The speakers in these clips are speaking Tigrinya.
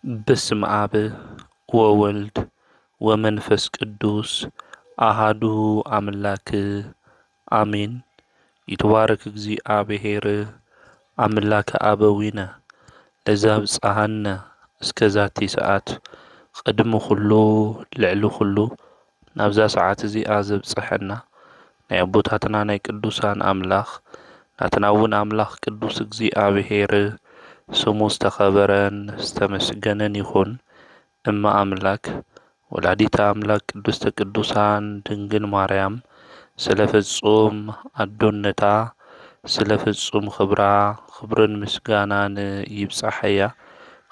በስመ አብ ወወልድ ወመንፈስ ቅዱስ አሃዱ አምላክ አሜን። ይትባረክ እግዚአብሔር አምላከ አበዊነ ለዘአብጽሐነ እስከ ዛቲ ሰዓት ቅድሚ ኩሉ ልዕሊ ኩሉ ናብዛ ሰዓት እዚኣ ዘብጽሐና ናይ አቦታትና ናይ ቅዱሳን አምላኽ ናትና እውን አምላኽ ቅዱስ እግዚአብሔር ስሙ ዝተኸበረን ዝተመስገነን ይኹን። እማ አምላክ ወላዲተ አምላክ ቅድስተ ቅዱሳን ድንግል ማርያም ስለ ፍጹም አዶነታ ስለ ፍጹም ክብራ ክብርን ምስጋናን ይብጻሐያ።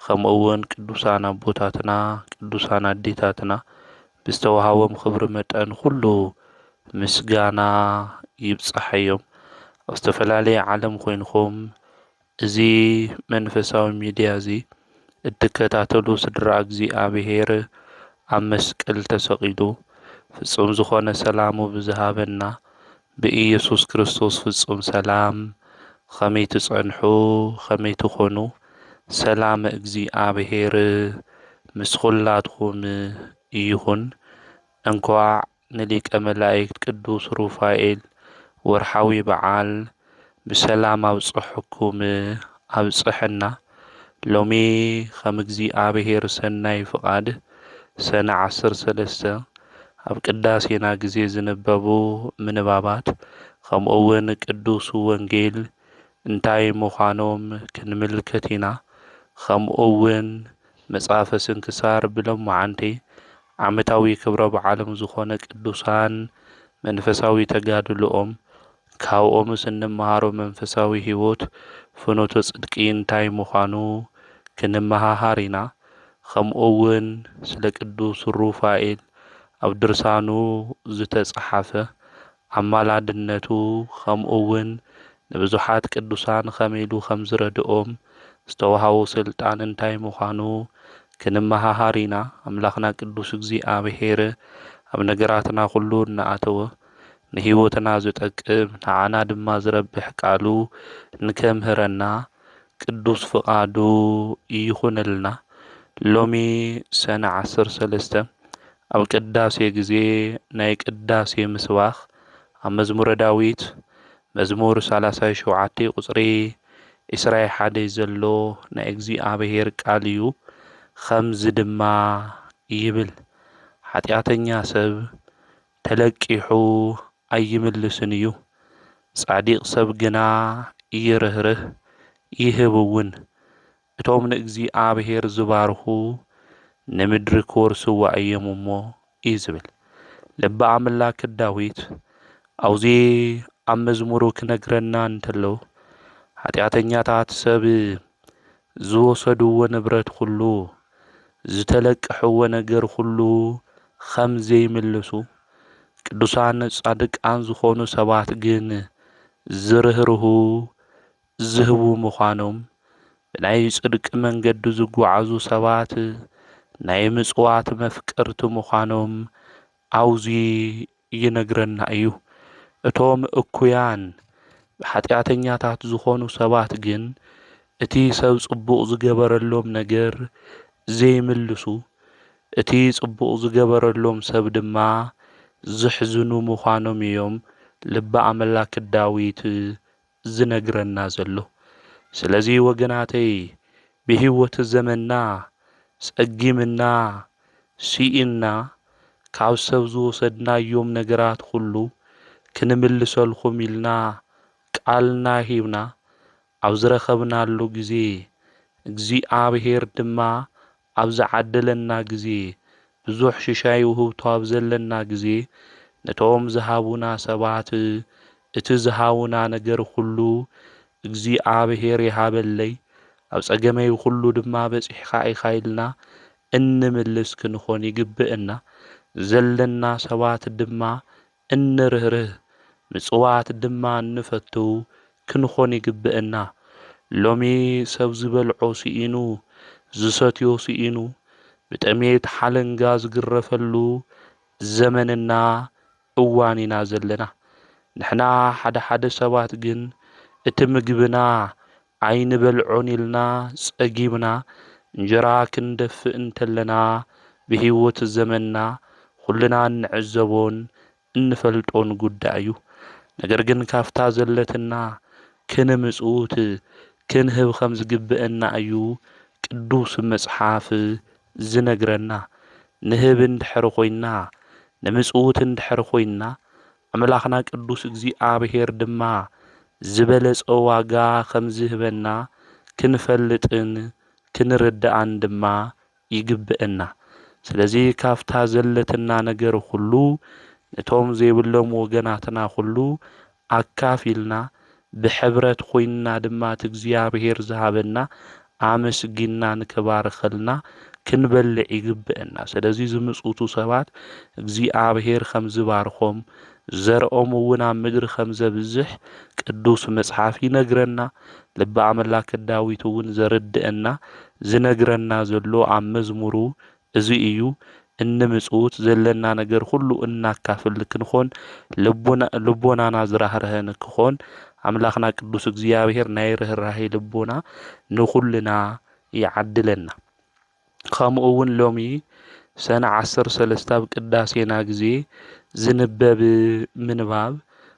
ከምኡውን ቅዱሳን አቦታትና ቅዱሳን አዴታትና ብዝተወሃቦም ክብሪ መጠን ኩሉ ምስጋና ይብጻሐዮም። ኣብ ዝተፈላለየ ዓለም ኮይንኩም እዚ መንፈሳዊ ሚድያ እዚ እትከታተሉ ስድራ እግዚአብሔር ኣብ መስቀል ተሰቂሉ ፍጹም ዝኾነ ሰላሙ ብዝሃበና ብኢየሱስ ክርስቶስ ፍጹም ሰላም ከመይ ትጸንሑ ከመይ ትኾኑ ሰላም እግዚአብሔር ምስ ኩላትኩም ይኹን። እንኳዕ ንሊቀ መላእክት ቅዱስ ሩፋኤል ወርሓዊ በዓል ብሰላም አብጽሕኩም አብጽሕና። ሎሚ ከም እግዚአብሔር ሰናይ ፍቃድ ሰነ 13 ኣብ ቅዳሴና ግዜ ዝነበቡ ምንባባት ከምኡውን ቅዱስ ወንጌል እንታይ ምዃኖም ክንምልከት ኢና። ከምኡውን መጽሓፈ ስንክሳር ብሎማዓንቲ ዓመታዊ ክብረ በዓሎም ዝኾነ ቅዱሳን መንፈሳዊ ተጋድሎኦም ካብኦምስ እንመሃሮ መንፈሳዊ ህይወት ፍኖተ ጽድቂ እንታይ ምዃኑ ክንመሃሃር ኢና። ከምኡውን ስለ ቅዱስ ሩፋኤል ኣብ ድርሳኑ ዝተጸሓፈ ኣማላድነቱ ከምኡውን ንብዙሓት ቅዱሳን ከመይ ኢሉ ከም ዝረድኦም ዝተወሃቦ ስልጣን እንታይ ምዃኑ ክንመሃሃር ኢና። ኣምላኽና ቅዱስ እግዚአብሔር ኣብ ነገራትና ኩሉ እናኣተወ ንህይወትና ዝጠቅም ንዓና ድማ ዝረብሕ ቃሉ ንከምህረና ቅዱስ ፍቃዱ ይኹነልና። ሎሚ ሰነ 13 ኣብ ቅዳሴ ግዜ ናይ ቅዳሴ ምስባኽ ኣብ መዝሙረ ዳዊት መዝሙር 37 ቁጽሪ 21 ዘሎ ናይ እግዚአብሔር ቃል እዩ። ከምዚ ድማ ይብል ኃጢአተኛ ሰብ ተለቂሑ ኣይምልስን እዩ፣ ጻዲቕ ሰብ ግና ይርህርህ ይህብውን። እቶም ንእግዚአብሔር ዝባርኹ ንምድሪ ክወርስዋ እዮም እሞ እዩ ዝብል ልበ አምላክ ዳዊት አውዚ ኣብ መዝሙሩ ክነግረና እንተሎ ኃጢአተኛታት ሰብ ዝወሰድዎ ንብረት ኩሉ ዝተለቅሕዎ ነገር ኩሉ ከም ዘይምልሱ ቅዱሳን ጻድቃን ዝኾኑ ሰባት ግን ዝርህርሁ ዝህቡ ምዃኖም ብናይ ጽድቂ መንገዲ ዝጓዓዙ ሰባት ናይ ምጽዋት መፍቀርቲ ምዃኖም አውዚ ይነግረና እዩ። እቶም እኩያን ኃጢአተኛታት ዝኾኑ ሰባት ግን እቲ ሰብ ጽቡቕ ዝገበረሎም ነገር ዘይምልሱ እቲ ጽቡቕ ዝገበረሎም ሰብ ድማ ዝሕዝኑ ምዃኖም እዮም ልበ አምላክ ዳዊት ዝነግረና ዘሎ። ስለዚ ወገናተይ ብህይወት ዘመንና ጸጊምና ሲኢና ካብ ሰብ ዝወሰድናዮም ነገራት ሁሉ ክንምልሰልኩም ኢልና ቃልና ሂብና ኣብ ዝረኸብናሉ ግዜ እግዚአብሔር ድማ ኣብ ዝዓደለና ግዜ ብዙሕ ሽሻይ ውህብቶ ኣብ ዘለና ግዜ ነቶም ዝሃቡና ሰባት እቲ ዝሃቡና ነገር ሁሉ እግዚአብሔር ይሃበለይ ኣብ ጸገመይ ሁሉ ድማ በጺሕኻ ኢኻ ኢልና እንምልስ ክንኾን ይግብአና። ዘለና ሰባት ድማ እንርህርህ ምጽዋት ድማ እንፈቱ ክንኾን ይግብአና። ሎሚ ሰብ ዝበልዖ ሲኢኑ ዝሰትዮ ሲኢኑ ብጠሜት ሓለንጋ ዝግረፈሉ ዘመንና እዋን ኢና ዘለና። ንሕና ሓደ ሰባት ግን እቲ ምግብና ኣይንበልዖን ኢልና ጸጊምና እንጀራ ክንደፍእ እንተለና ብህይወት ዘመንና ኩልና ንዕዘቦን እንፈልጦን ጉዳይ እዩ። ነገር ግን ካፍታ ዘለትና ክንምጽኡት ክንህብ ከም ዝግብአና እዩ ቅዱስ መጽሓፍ ዝነግረና። ንህብ እንድሕር ኮይና ንምጽኡት እንድሕር ኮይና ኣምላኽና ቅዱስ እግዚኣብሔር ድማ ዝበለጸ ዋጋ ከም ዝህበና ክንፈልጥን ክንርዳእን ድማ ይግብአና። ስለዚ ካፍታ ዘለትና ነገር ሁሉ ነቶም ዘይብሎም ወገናትና ሁሉ ኣካፊልና ብሕብረት ኮይንና ድማ እቲ እግዚኣብሔር ዝሃበና ኣመስጊና ንክባርከልና ክንበልዕ ይግብአና። ስለዚ ዝምጽኡቱ ሰባት እግዚኣብሔር ከም ዝባርኾም ዘርኦም እውን ኣብ ምድሪ ከም ዘብዝሕ ቅዱስ መጽሓፍ ይነግረና። ልበ ኣምላክ ዳዊት እውን ዘርድአና ዝነግረና ዘሎ ኣብ መዝሙሩ እዚ እዩ። እንምጽኡት ዘለና ነገር ሁሉ እናካፍል ክንኾን ልቦናና ዝራህርህ ንክኾን ኣምላኽና ቅዱስ እግዚኣብሔር ናይ ርህራሄ ልቦና ንኹልና ይዓድለና። ከምኡ እውን ሎሚ ሰነ 13 ኣብ ቅዳሴና ግዜ ዝንበብ ምንባብ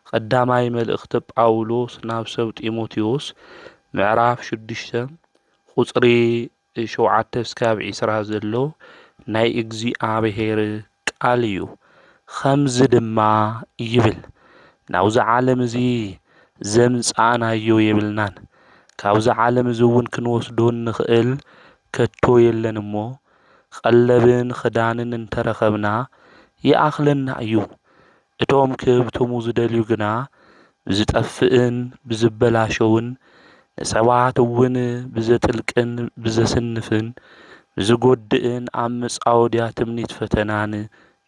ቀዳማይ መልእኽቲ ጳውሎስ ናብ ሰብ ጢሞቴዎስ ምዕራፍ 6 ቁጽሪ 7-20 ዘሎ ናይ እግዚኣብሔር ቃል እዩ። ከምዚ ድማ ይብል፣ ናብዚ ዓለም እዚ ዘምጻእናዮ የብልናን፣ ካብዚ ዓለም እዚ እውን ክንወስዶ ንኽእል ከቶ የለን እሞ ቀለብን ክዳንን እንተረኸብና ይኣኽለና እዩ። እቶም ክህብቶሙ ዝደልዩ ግና ብዝጠፍእን ብዝበላሸውን ንሰባት እውን ብዘጥልቅን ብዘስንፍን ብዝጐድእን ኣብ መጻወድያ ትምኒት ፈተናን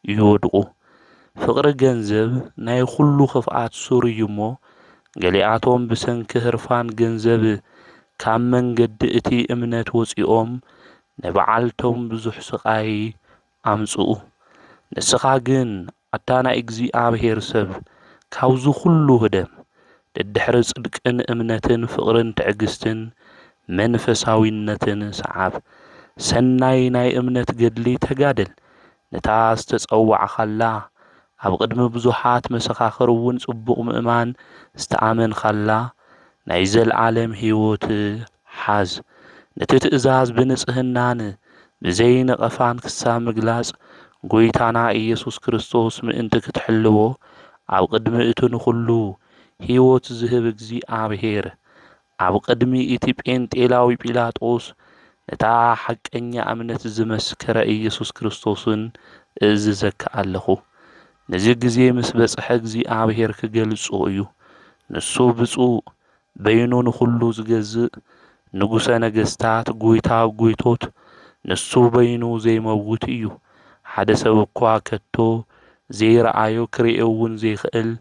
ይወድቁ። ፍቕሪ ገንዘብ ናይ ኩሉ ክፍኣት ሱር እዩ እሞ ገሊኣቶም ብሰንኪ ህርፋን ገንዘብ ካብ መንገዲ እቲ እምነት ወፂኦም ንበዓልቶም ብዙሕ ስቓይ ኣምጽኡ። ንስኻ ግን ኣታ ናይ እግዚኣብሔር ሰብ ካብዚ ኩሉ ህደም ደድሕሪ ጽድቅን እምነትን ፍቕርን ትዕግስትን መንፈሳዊነትን ሰዓብ። ሰናይ ናይ እምነት ገድሊ ተጋደል። ነታ ዝተጸዋዕኻላ ኣብ ቅድሚ ብዙሓት መሰኻኽር እውን ጽቡቕ ምእማን ዝተኣመንኻላ ናይ ዘለዓለም ሕይወት ሓዝ። ነቲ ትእዛዝ ብንጽህናን ብዘይነቐፋን ክሳብ ምግላጽ ጐይታና ኢየሱስ ክርስቶስ ምእንቲ ክትሕልዎ ኣብ ቅድሚ እቲ ንኹሉ ሕይወት ዝህብ እግዚኣብሔር ኣብ ቅድሚ እቲ ጴንጤላዊ ጲላጦስ ነታ ሓቀኛ እምነት ዝመስከረ ኢየሱስ ክርስቶስን እዝዘካ ኣለኹ። ነዚ ግዜ ምስ በጽሐ እግዚኣብሔር ክገልጾ እዩ። ንሱ ብፁዕ በይኑ ንኹሉ ዝገዝእ ንጉሰ ነገሥታት ጐይታ ጐይቶት ንሱ በይኑ ዘይመውት እዩ። ሓደ ሰብ እኳ ከቶ ዘይረኣዮ ክርእዮ እውን ዘይኽእል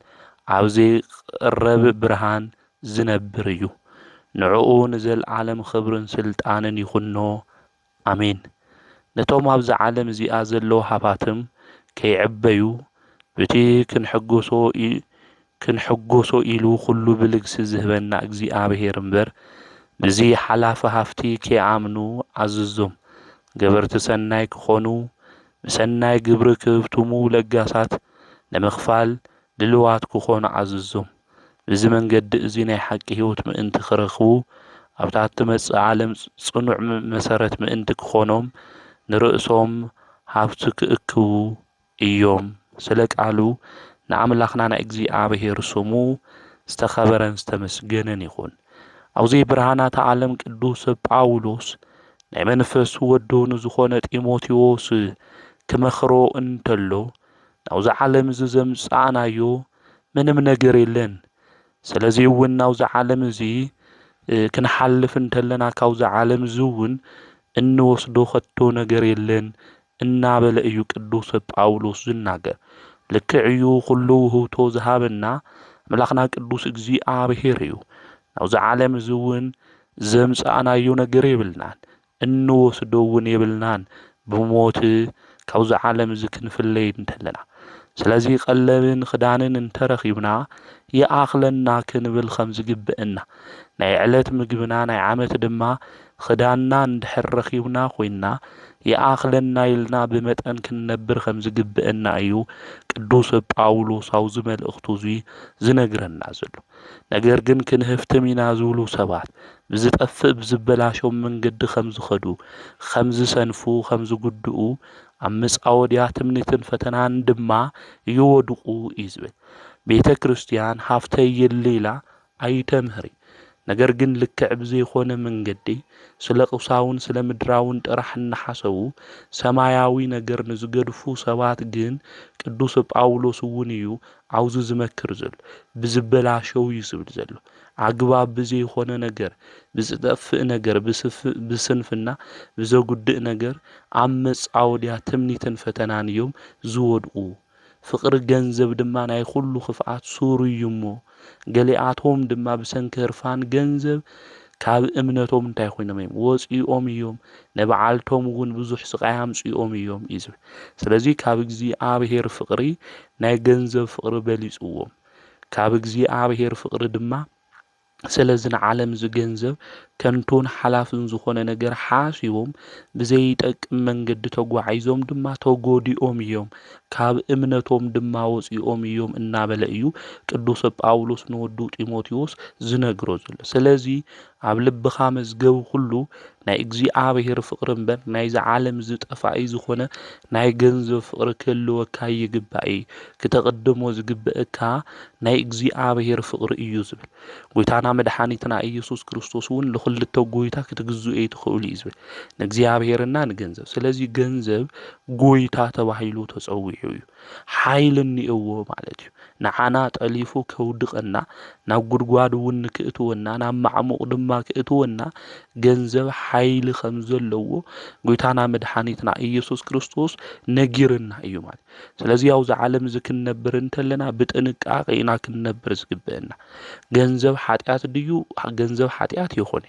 ኣብ ዘይቕረብ ብርሃን ዝነብር እዩ። ንዕኡ ንዘለዓለም ክብርን ስልጣንን ይኹኖ ኣሜን። ነቶም ኣብዚ ዓለም እዚኣ ዘለዉ ሃፋትም ከይዕበዩ በቲ ክንሕጐሶ ኢሉ ኩሉ ብልግሲ ዝህበና እግዚኣብሔር እምበር ብዚ ሓላፊ ሃፍቲ ከይኣምኑ ኣዝዞም። ገበርቲ ሰናይ ክኾኑ ብሰናይ ግብሪ ክህብትሙ ለጋሳት ንምኽፋል ድልዋት ክኾኑ ኣዝዞም። ብዚ መንገዲ እዚ ናይ ሓቂ ህይወት ምእንቲ ክረኽቡ ኣብታ እትመጽእ ዓለም ጽኑዕ መሰረት ምእንቲ ክኾኖም ንርእሶም ሃብቲ ክእክቡ እዮም። ስለ ቃሉ ንኣምላኽና ናይ እግዚኣብሔር ስሙ ዝተኸበረን ዝተመስገነን ይኹን። ኣብዚ ብርሃናት ዓለም ቅዱስ ጳውሎስ ናይ መንፈስ ወዶ ንዝኾነ ጢሞቴዎስ ክመኽሮ እንተሎ ናብዚ ዓለም እዚ ዘምጻእናዮ ምንም ነገር የለን። ስለዚ እውን ናብዚ ዓለም እዚ ክንሓልፍ እንተለና ካብዚ ዓለም እዚ እውን እንወስዶ ከቶ ነገር የለን እናበለ እዩ ቅዱስ ጳውሎስ ዝናገር። ልክዕ እዩ ኩሉ ውህብቶ ዝሃበና ኣምላኽና ቅዱስ እግዚኣብሔር እዩ። ናብዚ ዓለም እዚ እውን ዘምጻእናዮ ነገር የብልናን፣ እንወስዶ እውን የብልናን ብሞት ካብዚ ዓለም እዚ ክንፍለይ እንተለና። ስለዚ ቀለብን ክዳንን እንተረኺብና ይኣኽለና ክንብል ከም ዝግብአና ናይ ዕለት ምግብና ናይ ዓመት ድማ ክዳንና እንድሕር ረኺብና ኮይንና ይኣኽለና ኢልና ብመጠን ክንነብር ከም ዝግብአና እዩ ቅዱስ ጳውሎስ ኣብዚ መልእኽቱ እዙይ ዝነግረና ዘሎ። ነገር ግን ክንህፍትም ኢና ዝብሉ ሰባት ብዝጠፍእ ብዝበላሸው መንገዲ ከም ዝኸዱ ከም ዝሰንፉ ከም ዝጉድኡ ኣብ መጻወድያ ትምኒትን ፈተናን ድማ ይወድቁ እዩ ዝብል። ቤተ ክርስቲያን ሃፍተይ የለ ኢላ ኣይተምህሪ ነገር ግን ልክዕ ብዘይኮነ መንገዲ ስለ ቁሳውን ስለ ምድራውን ጥራሕ እናሓሰቡ ሰማያዊ ነገር ንዝገድፉ ሰባት ግን ቅዱስ ጳውሎስ እውን እዩ ኣብዙ ዝመክር ዘሎ ብዝበላሸው እዩ ዝብል ዘሎ ኣግባብ ብዘይኮነ ነገር ብዝጠፍእ ነገር ብስንፍና ብዘጉድእ ነገር ኣብ መጻወድያ ትምኒትን ፈተናን እዮም ዝወድቁ። ፍቅሪ ገንዘብ ድማ ናይ ኩሉ ክፍኣት ሱሩ እዩ እሞ ገሊኣቶም ድማ ብሰንኪ ህርፋን ገንዘብ ካብ እምነቶም እንታይ ኮይኖም እዮም ወፂኦም እዮም ንበዓልቶም እውን ብዙሕ ስቃይ ኣምፂኦም እዮም እዩ ዝብል። ስለዚ ካብ እግዚኣብሔር ፍቅሪ ናይ ገንዘብ ፍቅሪ በሊፅዎም ካብ እግዚኣብሔር ፍቅሪ ድማ ስለዚ ንዓለም ዝገንዘብ ከንቱን ሓላፍን ዝኾነ ነገር ሓሲቦም ብዘይጠቅም መንገዲ ተጓዒዞም ድማ ተጎዲኦም እዮም ካብ እምነቶም ድማ ወፂኦም እዮም እናበለ እዩ ቅዱስ ጳውሎስ ንወዱ ጢሞቴዎስ ዝነግሮ ዘሎ። ስለዚ ኣብ ልብኻ መዝገብ ሁሉ ናይ እግዚኣብሔር ፍቅሪ እምበር ናይ ዝዓለም ዝጠፋኢ ዝኾነ ናይ ገንዘብ ፍቅሪ ክህልወካ ይግባእ ክተቀድሞ ዝግብአካ ናይ እግዚኣብሔር ፍቅሪ እዩ ዝብል። ጎይታና መድሓኒትና ኢየሱስ ክርስቶስ እውን ለኽልተ ጎይታ ክትግዝኡ ትኽእሉ እዩ ዝብል ንእግዚኣብሔርና ንገንዘብ። ስለዚ ገንዘብ ጎይታ ተባሂሉ ተፀዊዑ እዩ ሓይል እኒአዎ ማለት እዩ። ንዓና ጠሊፉ ከውድቐና ናብ ጉድጓድ እውን ክእትወና ናብ ማዕሙቕ ድማ ክእትወና ገንዘብ ሓይሊ ከም ዘለዎ ጎይታና መድሓኒትና ኢየሱስ ክርስቶስ ነጊርና እዩ ማለት። ስለዚ ኣብዚ ዓለም እዚ ክንነብር እንተለና ብጥንቃቄ ኢና ክንነብር ዝግብአና። ገንዘብ ሓጢኣት ድዩ? ገንዘብ ሓጢኣት ይኾነ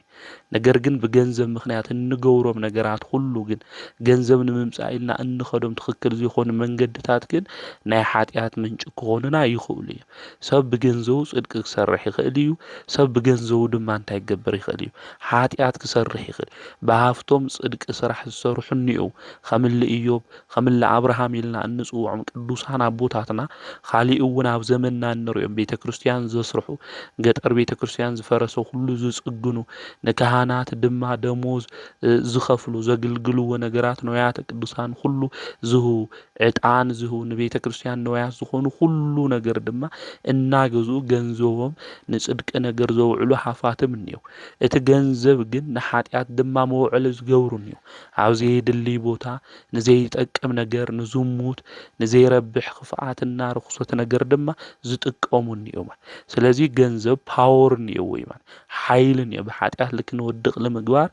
ነገር ግን ብገንዘብ ምክንያት እንገብሮም ነገራት ሁሉ ግን ገንዘብ ንምምፃእ ኢልና እንኸዶም ትክክል ዘይኮኑ መንገድታት ግን ናይ ሓጢኣት ምንጭ ክኾኑና ይኽእሉ እዮም። ሰብ ብገንዘቡ ጽድቂ ክሰርሕ ይኽእል እዩ። ሰብ ብገንዘቡ ድማ እንታይ ክገብር ይኽእል እዩ? ሓጢኣት ክሰርሕ ይኽእል። ብሃፍቶም ጽድቂ ስራሕ ዝሰርሑ እኒአው ከምሊ ኢዮብ ከምሊ አብርሃም ኢልና እንጽውዖም ቅዱሳን ኣቦታትና ካሊእ እውን ኣብ ዘመንና እንሪኦም ቤተ ክርስቲያን ዘስርሑ ገጠር ቤተ ክርስቲያን ዝፈረሰ ሁሉ ዝጽግኑ ንካህናት ድማ ደሞዝ ዝኸፍሉ ዘገልግልዎ ነገራት ንዋያተ ቅዱሳን ሁሉ ዝህቡ ዕጣን ዝህቡ ንቤተ ክርስቲያን ንዋያት ዝኾኑ ሁሉ ነገር ድማ እናገዙ ገንዘቦም ንጽድቂ ነገር ዘውዕሉ ሃፋትም እኒአው። እቲ ገንዘብ ግን ንሓጢኣት ድማ መውዕሊ ዝገብሩ እኒአው። ኣብ ዘይድሊ ቦታ ንዘይጠቅም ነገር ንዝሙት ንዘይረብሕ ክፍኣትና ርኩሰት ነገር ድማ ዝጥቀሙ እኒአው። ስለዚ ገንዘብ ፓወር እኒአዎ እዩ ማለት ሓይሊ እኒአዎ ብሓጢኣት ልክንወድቕ ንምግባር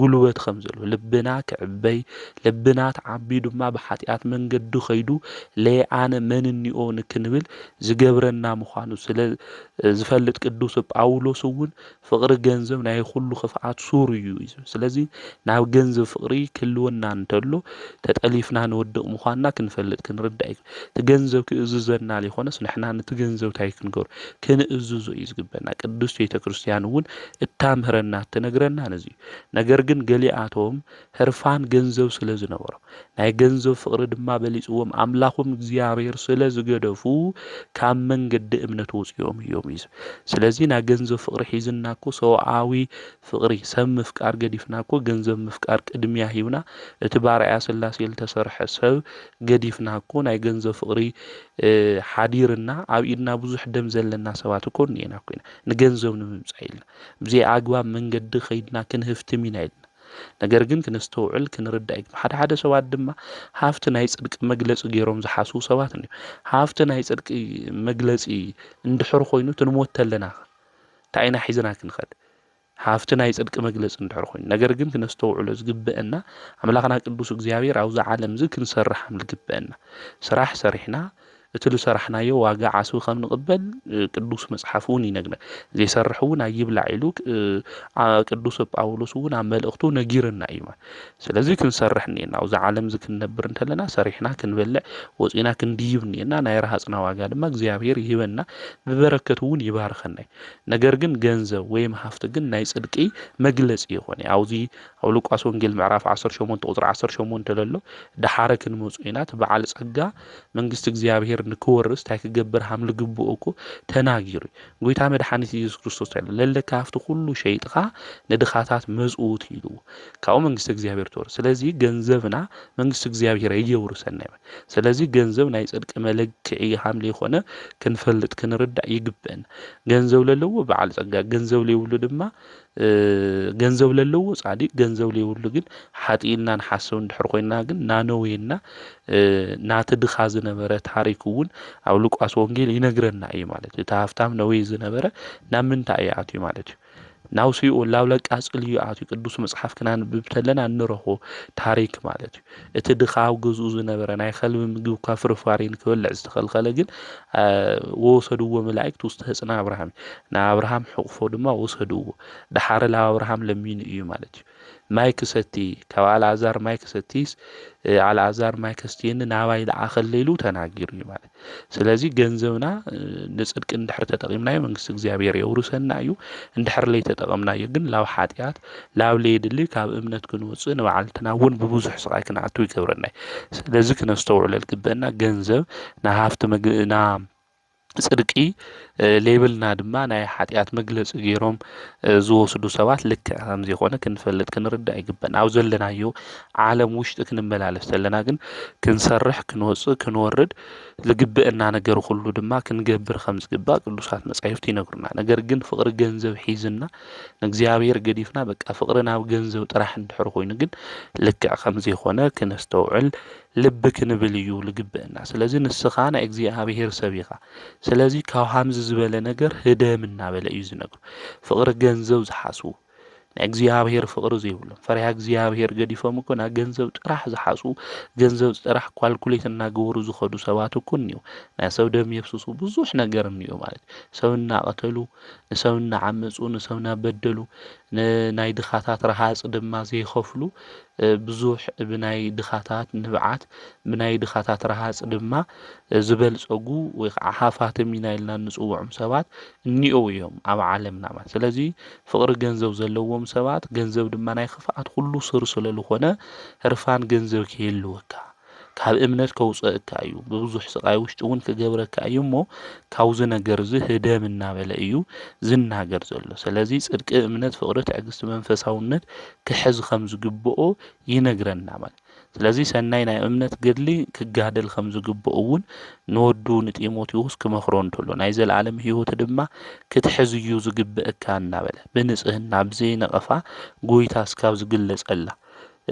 ጉልበት ከም ዘሎ ልብና ክዕበይ ልብና ተዓቢ ድማ ብሓጢኣት መንገዲ ኸይዱ ለኣነ መን እኒኦ ንክንብል ዝገብረና ምዃኑ ስለ ዝፈልጥ ቅዱስ ጳውሎስ እውን ፍቅሪ ገንዘብ ናይ ኩሉ ክፍኣት ሱር እዩ። ስለዚ ናብ ገንዘብ ፍቅሪ ክህልወና እንተሎ ተጠሊፍና ንወድቕ ምዃንና ክንፈልጥ ክንርዳእ እዩ። እቲ ገንዘብ ክእዝዘና ዘይኮነስ ንሕና ነቲ ገንዘብ እንታይ ክንገብሮ ክንእዝዞ እዩ ዝግበአና። ቅድስት ቤተ ክርስቲያን እውን እታምህረና ትነግረና ነዚ እዩ። ነገር ግን ገሊኣቶም ህርፋን ገንዘብ ስለ ዝነበሮም ናይ ገንዘብ ፍቅሪ ድማ በሊፅዎም ኣምላኾም እግዚኣብሔር ስለ ዝገደፉ ካብ መንገዲ እምነት ወፂኦም እዮም እዩ። ስለዚ ናይ ገንዘብ ፍቅሪ ሒዝናኮ ሰብኣዊ ፍቅሪ ሰብ ምፍቃር ገዲፍናኮ ገንዘብ ምፍቃር ቅድሚያ ሂብና እቲ ባርያ ስላሴ ዝተሰርሐ ሰብ ገዲፍናኮ ናይ ገንዘብ ፍቅሪ ሓዲርና ኣብ ኢድና ብዙሕ ደም ዘለና ሰባት እኮ እኒአና ኮይና ንገንዘብ ንምምፃእ ኢልና ብዘይ ኣግባብ መንገዲ ኸይድና ክንህፍትም ኢና ኢልና። ነገር ግን ክንስተውዕል ክንርዳእ እዩ። ሓደ ሓደ ሰባት ድማ ሃፍቲ ናይ ጽድቂ መግለፂ ገይሮም ዝሓስቡ ሰባት እኒአው። ሃፍቲ ናይ ጽድቂ መግለፂ እንድሕር ኮይኑ ትንሞት ተለና እንታይ ኢና ሒዝና ክንኸድ? ሃፍቲ ናይ ጽድቂ መግለፂ እንድሕር ኮይኑ ነገር ግን ክነስተውዕሎ ዝግብአና ኣምላኽና ቅዱስ እግዚኣብሔር ኣብዚ ዓለም እዚ ክንሰርሕ ዝግብአና ስራሕ ሰሪሕና እትሉ ሰራሕናዮ ዋጋ ዓስቢ ከም ንቕበል ቅዱስ መጽሓፍ እውን ይነግረና ዘይሰርሕ እውን ኣይብላዕ ኢሉ ቅዱስ ጳውሎስ እውን ኣብ መልእኽቱ ነጊርና እዩ ማለት ስለዚ ክንሰርሕ እኒአና ኣብዚ ዓለም እዚ ክንነብር እንተለና ሰሪሕና ክንበልዕ ወፂና ክንድይብ እኒአና ናይ ረሃፅና ዋጋ ድማ እግዚኣብሔር ይህበና ብበረከቱ እውን ይባርከና ነገር ግን ገንዘብ ወይ ሃፍቲ ግን ናይ ጽድቂ መግለጺ ይኾነ ኣብዚ ኣብ ሉቃስ ወንጌል ምዕራፍ 18 ቁጥሪ 18 ተለሎ ድሓረ ክንመፁ ኢና በዓል ጸጋ መንግስቲ እግዚኣብሔር ንክወርስ ታይ ክገብር ሃም ልግብኦ እኮ ተናጊሩ ጎይታ መድኃኒት ኢየሱስ ክርስቶስ ታይለ ለለካ ሃፍቲ ኩሉ ሸይጥኻ ንድኻታት መጽኡት ኢሉ ካብኡ መንግስቲ እግዚኣብሔር ተወርስ ስለዚ ገንዘብና መንግስቲ እግዚኣብሔር እየውርሰና ስለዚ ገንዘብ ናይ ጽድቂ መለክዒ ሃም ለይኾነ ክንፈልጥ ክንርዳእ ይግበን ገንዘብ ለለዎ በዓል ጸጋ ገንዘብ ለይብሉ ድማ ገንዘብ ለለዎ ጻዲቅ ገንዘብ ለይብሉ ግን ሓጢልና ንሓስብ እንድሕር ኮይና ግን ናነዌና ናተ ድኻ ዝነበረ ታሪክ እውን ኣብ ሉቃስ ወንጌል ይነግረና እዩ ማለት እዩ ታፍታም ነዌ ዝነበረ ናብ ምንታይ ኣትዩ ማለት እዩ ናውሲኡ ላብ ለቃጽል እዩ ኣትዩ ቅዱስ መጽሓፍ ክናንብብ ተለና እንረኾ ታሪክ ማለት እዩ እቲ ድኻ ኣብ ገዝኡ ዝነበረ ናይ ኸልቢ ምግብ ካ ፍርፋሪን ክበልዕ ዝተኸልኸለ ግን ወሰድዎ መላእክት ውስጥ ህፅና አብርሃም ንአብርሃም ሕቁፎ ድማ ወሰድዎ ድሓረ ለአብርሃም ለሚኑ እዩ ማለት እዩ ማይ ክሰቲ ካብ አልዓዛር ማይ ክሰቲስ አልዓዛር ማይ ከስቲን ናባይ ለአኸለሉ ተናጊሩ እዩ ማለት ስለዚ ገንዘብና ንጽድቅ እንድሕር ተጠቂምናዮ መንግስቲ እግዚአብሔር የውርሰና እዩ እንድሕር ለይ ተጠቀምናዮ ግን ላብ ኃጢአት ላብ ለይድሊ ካብ እምነት ክንወፅእ ንባዓልትና እውን ብብዙሕ ስቃይ ክንኣቱ ይገብረና ስለዚ ክነስተውዕል ግበና ገንዘብ ናሃፍቲ ና ጽድቂ ሌብልና ድማ ናይ ኃጢአት መግለጽ ገይሮም ዝወስዱ ሰባት ልክ ከም ዘይኾነ ክንፈልጥ ክንርዳእ ይግበና ኣብ ዘለናዮ ዓለም ውሽጢ ክንመላለስ ዘለና ግን ክንሰርሕ ክንወፅእ ክንወርድ ዝግበአና ነገር ሁሉ ድማ ክንገብር ከም ዝግባእ ቅዱሳት መጻሕፍት ይነግሩና ነገር ግን ፍቅሪ ገንዘብ ሒዝና ንእግዚአብሔር ገዲፍና በቃ ፍቅሪ ናብ ገንዘብ ጥራሕ እንድሕር ኮይኑ ግን ልክ ከም ዘይኾነ ክነስተውዕል ልብ ክንብል እዩ ልግበአና ስለዚ ንስኻ ናይ እግዚአብሔር ሰቢኻ ስለዚ ካብ ሃምዝ ዝበለ ነገር ህደም እናበለ እዩ ዝነግሩ ፍቅሪ ገንዘብ ዝሓስቡ ናይ እግዚአብሔር ፍቅሪ ዘይብሎም ፈሪሃ እግዚአብሔር ገዲፎም እኮ ና ገንዘብ ጥራሕ ዝሓስቡ ገንዘብ ጥራሕ ኳልኩሌት እናገበሩ ዝኸዱ ሰባት እኮ እንዩ ናይ ሰብ ደም የፍስሱ ብዙሕ ነገር እንዩ ማለት ሰብ እናቀተሉ ንሰብ እናዓመፁ ንሰብ እናበደሉ ናይ ድኻታት ረሃጽ ድማ ዘይኸፍሉ ብዙሕ ብናይ ድኻታት ንብዓት ብናይ ድኻታት ረሃጽ ድማ ዝበልጸጉ ወይ ሓፋት ሚናይልና ንጽውዖም ሰባት እንይው እዮም ኣብ ዓለምና ማለት ስለዚ ፍቅሪ ገንዘብ ዘለዎም ሰባት ገንዘብ ድማ ናይ ክፍኣት ሁሉ ስር ስለዝኾነ ህርፋን ገንዘብ ከየልወካ ካብ እምነት ከውፅእካ እዩ ብብዙሕ ስቃይ ውሽጢ እውን ክገብረካ እዩ እሞ ካብዚ ነገር እዚ ህደም እናበለ እዩ ዝናገር ዘሎ ስለዚ ጽድቂ እምነት ፍቅሪ ትዕግስቲ መንፈሳውነት ክሕዝ ከም ዝግብኦ ይነግረና ማለት ስለዚ ሰናይ ናይ እምነት ገድሊ ክጋደል ከም ዝግብኦ እውን ንወዱ ንጢሞቴዎስ ክመክሮ እንተሎ ናይ ዘለዓለም ህይወት ድማ ክትሕዝ እዩ ዝግብአካ እናበለ ብንጽህና ብዘይ ነቐፋ ጎይታ እስካብ ዝግለጸላ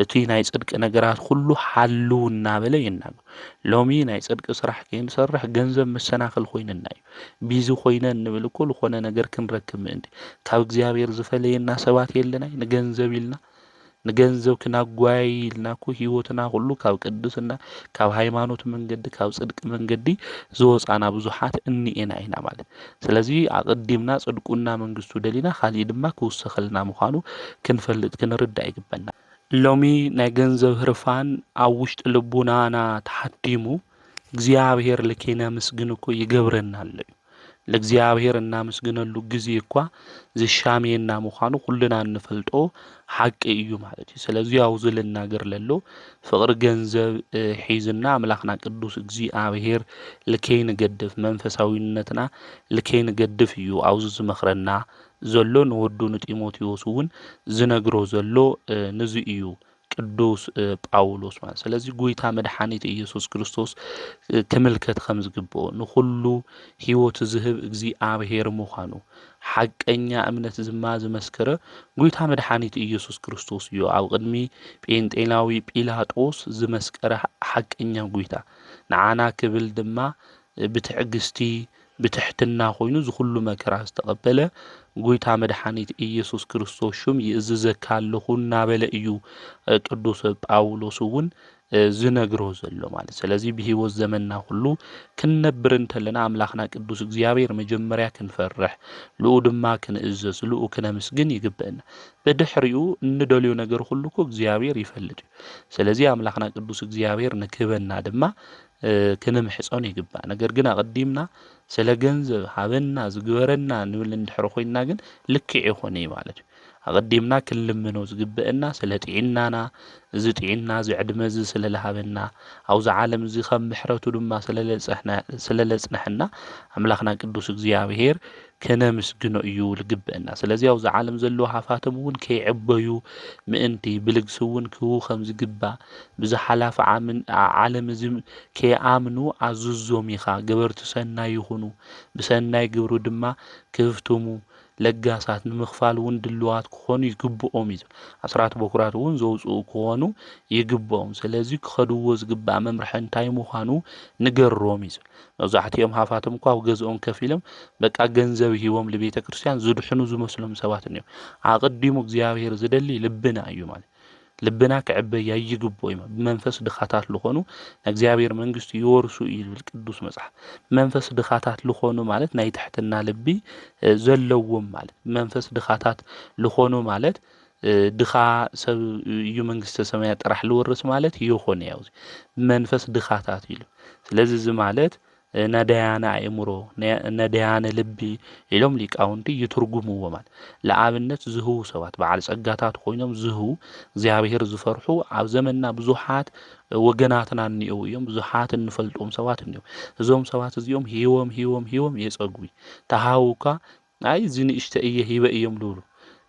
እቲ ናይ ጽድቂ ነገራት ሁሉ ሓሉ እናበለ ይናገር ሎሚ ናይ ጽድቂ ስራሕ ክንሰርሕ ገንዘብ መሰናክል ኮይንና እዩ ቢዚ ኮይነን ንብል እኮ ዝኾነ ነገር ክንረክብ እንዴ ካብ እግዚአብሔር ዝፈለየና ሰባት የለናይ ንገንዘብ ኢልና ንገንዘብ ክናጓይ ኢልና እኮ ህይወትና ሁሉ ካብ ቅድስና ካብ ሃይማኖት መንገዲ ካብ ጽድቂ መንገዲ ዝወፃና ብዙሓት እንኤና ኢና ማለት ስለዚ አቅዲምና ጽድቁና መንግስቱ ደሊና ካሊ ድማ ክውሰኸልና ምዃኑ ክንፈልጥ ክንርዳእ ይግበና ሎሚ ናይ ገንዘብ ህርፋን ኣብ ውሽጢ ልቡናና ተሓዲሙ እግዚአብሔር ለኬና ምስግን እኮ ይገብረና ኣሎ እዩ ለእግዚአብሔር እናመስግነሉ ጊዜ እኳ ዝሻሜና ምዃኑ ኩልና እንፈልጦ ሓቂ እዩ ማለት እዩ ስለዚ አውዝ ልናገር ለሎ ፍቅሪ ገንዘብ ሒዝና አምላኽና ቅዱስ እግዚአብሔር ለከይን ገድፍ መንፈሳዊነትና ለከይን ገድፍ እዩ አውዝ ዝመኽረና ዘሎ ንወዱ ንጢሞቴዎስ እውን ዝነግሮ ዘሎ ንዚ እዩ ቅዱስ ጳውሎስ ማለት ስለዚ ጎይታ መድኃኒት ኢየሱስ ክርስቶስ ክምልከት ከም ዝግብኦ ንኹሉ ህይወት ዝህብ እግዚአብሔር ምዃኑ ሓቀኛ እምነት ድማ ዝመስከረ ጎይታ መድኃኒት ኢየሱስ ክርስቶስ እዩ ኣብ ቅድሚ ጴንጤናዊ ጲላጦስ ዝመስከረ ሓቀኛ ጎይታ ንዓና ክብል ድማ ብትዕግስቲ ብትሕትና ኮይኑ ዝኹሉ መከራ ዝተቀበለ ጎይታ መድኃኒት ኢየሱስ ክርስቶስ ሹም ይእዝዘካ ኣለኹ እናበለ እዩ ቅዱስ ጳውሎስ እውን ዝነግሮ ዘሎ ማለት ስለዚ ብሂወት ዘመንና ሁሉ ክንነብር እንተለና አምላኽና ቅዱስ እግዚአብሔር መጀመሪያ ክንፈርሕ ልኡ ድማ ክንእዘዝ ልኡ ክነምስግን ይግበአና በድሕሪኡ እንደልዮ ነገር ሁሉ እኮ እግዚአብሔር ይፈልጥ ስለዚ አምላኽና ቅዱስ እግዚአብሔር ንክበና ድማ ክንምሕጾን ይግባእ ነገር ግን አቀዲምና ስለ ገንዘብ ሃበና ዝግበረና ንብል እንድሕር ኮይና ግን ልክዕ ይኾነ ማለት አቀዲምና ክንልምነው ዝግበአና ስለ ጢዕናና እዚ ጢዕና ዝዕድመ እዚ ስለ ለሃበና አብዚ ዓለም እዚ ከም ምሕረቱ ድማ ስለ ለጽነሐና አምላኽና ቅዱስ እግዚአብሔር ከነምስግኖ እዩ ልግበአና ስለዚ አብዚ ዓለም ዘለዎ ሃፋቶም እውን ከይዕበዩ ምእንቲ ብልግሲ እውን ክህቡ ከም ዝግባእ ብዝሓላፈ ዓለም እዚ ከይኣምኑ አዝዞም ኢኻ ገበርቲ ሰናይ ይኹኑ ብሰናይ ግብሩ ድማ ክህፍትሙ ለጋሳት ንምኽፋል እውን ድልዋት ክኾኑ ይግብኦም እዩ አስራት በኩራት እውን ዘውፅኡ ክኾኑ ይግብኦም ስለዚ ክኸድዎ ዝግባእ መምርሒ እንታይ ምዃኑ ንገሮም እዩ መብዛሕትኦም ሃፋቶም እኳ ኣብ ገዝኦም ከፍ ኢሎም በቃ ገንዘብ ሂቦም ለቤተ ክርስቲያን ዝድሕኑ ዝመስሎም ሰባት እዮም አቀዲሙ እግዚአብሔር ዝደሊ ልብና እዩ ማለት ልብና ክዕበያ ይግብኦ እዩ ብመንፈስ ድኻታት ልኾኑ እግዚአብሔር መንግስቱ ይወርሱ ይብል ቅዱስ መጽሐፍ መንፈስ ድኻታት ልኾኑ ማለት ናይ ትሕትና ልቢ ዘለዎም ማለት መንፈስ ድኻታት ልኾኑ ማለት ድኻ ሰብ እዩ መንግስተ ሰማያት ጥራሕ ልወርስ ማለት ይኾነ ያው መንፈስ ድኻታት ይሉ ስለዚ እዚ ማለት ነዳያነ አእምሮ ነዳያነ ልቢ ኢሎም ሊቃውንቲ ይትርጉምዎ ማለት ለአብነት ዝህቡ ሰባት በዓል ጸጋታት ኮይኖም ዝህቡ እግዚአብሔር ዝፈርሑ ኣብ ዘመንና ብዙሓት ወገናትና እንየው እዮም ብዙሓት እንፈልጦም ሰባት እንየው እዞም ሰባት እዚኦም ሂቦም የጸጉ ተሃውካ አይ ዝንእሽተ እየ ሂበ እዮም ልብሉ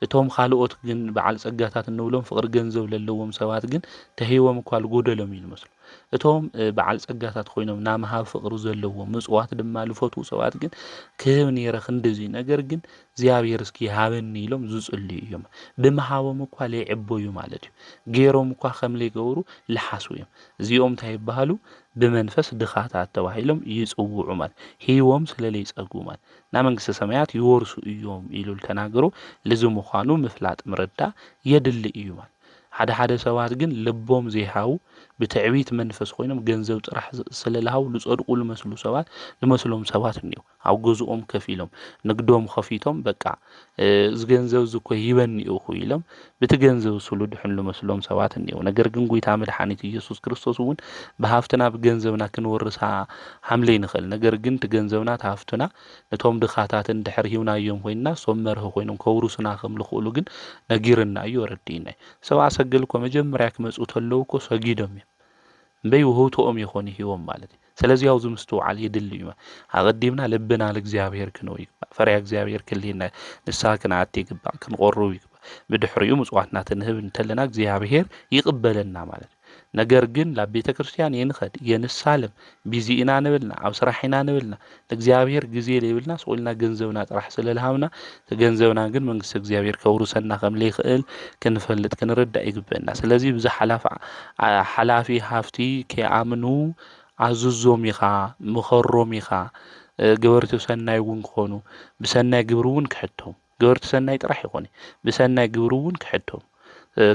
እቶም ካልኦት ግን በዓል ጸጋታት እንብሎም ፍቅር ገንዘብ ለለዎም ሰባት ግን ተሂቦም እኳ ልጎደሎም ይመስሉ እቶም በዓል ጸጋታት ኮይኖም ናመሃብ ፍቅሩ ዘለዎም ምጽዋት ድማ ልፈቱ ሰባት ግን ክህብ ነይረኽ እንደዚ ነገር ግን እግዚአብሔር እስኪ ሃበኒ ኢሎም ዝጽልዩ እዮም ብምሃቦም እኳ ለይዕበዩ ማለት እዩ ገይሮም እኳ ከም ለይገብሩ ለሓሱ እዮም እዚኦም እንታይ ይባሃሉ ብመንፈስ ድኻታት ተባሂሎም ይጽውዑ ማለት ሂቦም ስለለይጸጉ ማለት ና መንግስተ ሰማያት ይወርሱ እዮም ኢሉ ተናገሩ ለዚ ምዃኑ ምፍላጥ ምረዳእ የድሊ እዩ ማለት ሓደ ሰባት ግን ልቦም ዘይሃው ብትዕቢት መንፈስ ኮይኖም ገንዘብ ጥራሕ ስለለሃው ልጸድቁ ልመስሉ ሰባት ልመስሎም ሰባት እንየው ኣብ ገዝኦም ከፍ ኢሎም ንግዶም ከፊቶም በቃ እዚ ገንዘብ ዝኮ ይበኒ ኢኹ ኢሎም በቲ ገንዘብ ስሉ ድሕን ልመስሎም ሰባት እንየው ነገር ግን ጎይታ መድኃኒት ኢየሱስ ክርስቶስ እውን በሃፍትና በገንዘብና ክንወርሳ ሐምለይ ንኽእል ነገር ግን ትገንዘብና ታፍትና ነቶም ድኻታት እንድሕር ሂውናዮም ኮይና ሶመርህ ኮይኖም ከውሩስና ከም ልኽእሉ ግን ነጊርና እዩ ረዲና ሰብአ ሰገልኮ መጀመርያ ክመጹ ተለውኮ ሰጊዶም በይ ውህቶኦም ይኾን ሂቦም ማለት ስለዚህ ያው ዝምስተውዓል ይድል እዩ አቀዲምና ልብና ለእግዚአብሔር ክነው ይግባ ፈሪያ እግዚአብሔር ክልና ንሳክና አት ይግባ ክንቆርቡ ይግባ በድሕሪኡ ምጽዋትና ተንህብ እንተለና እግዚአብሔር ይቅበለና ማለት ነገር ግን ለቤተ ክርስቲያን የንኸድ የንሳለም ቢዚኢና ንብልና ኣብ ስራሒና ንብልና እግዚአብሔር ጊዜ ለይብልና ሶልና ገንዘብና ጥራሕ ስለልሃምና ተገንዘብና ግን መንግስት እግዚአብሔር ከውሩሰና ከም ለይኽእል ክንፈልጥ ክንርዳእ ይግበአና ስለዚ ብዛ ሓላፊ ሃፍቲ ከኣምኑ አዝዞም ኢኻ ምኸሮም ኢኻ ገበርቲ ሰናይ እውን ክኾኑ ብሰናይ ግብሩ እውን ክሕቶም ገበርቲ ሰናይ ጥራሕ ይኾነ ብሰናይ ግብሩ እውን ክሕቶም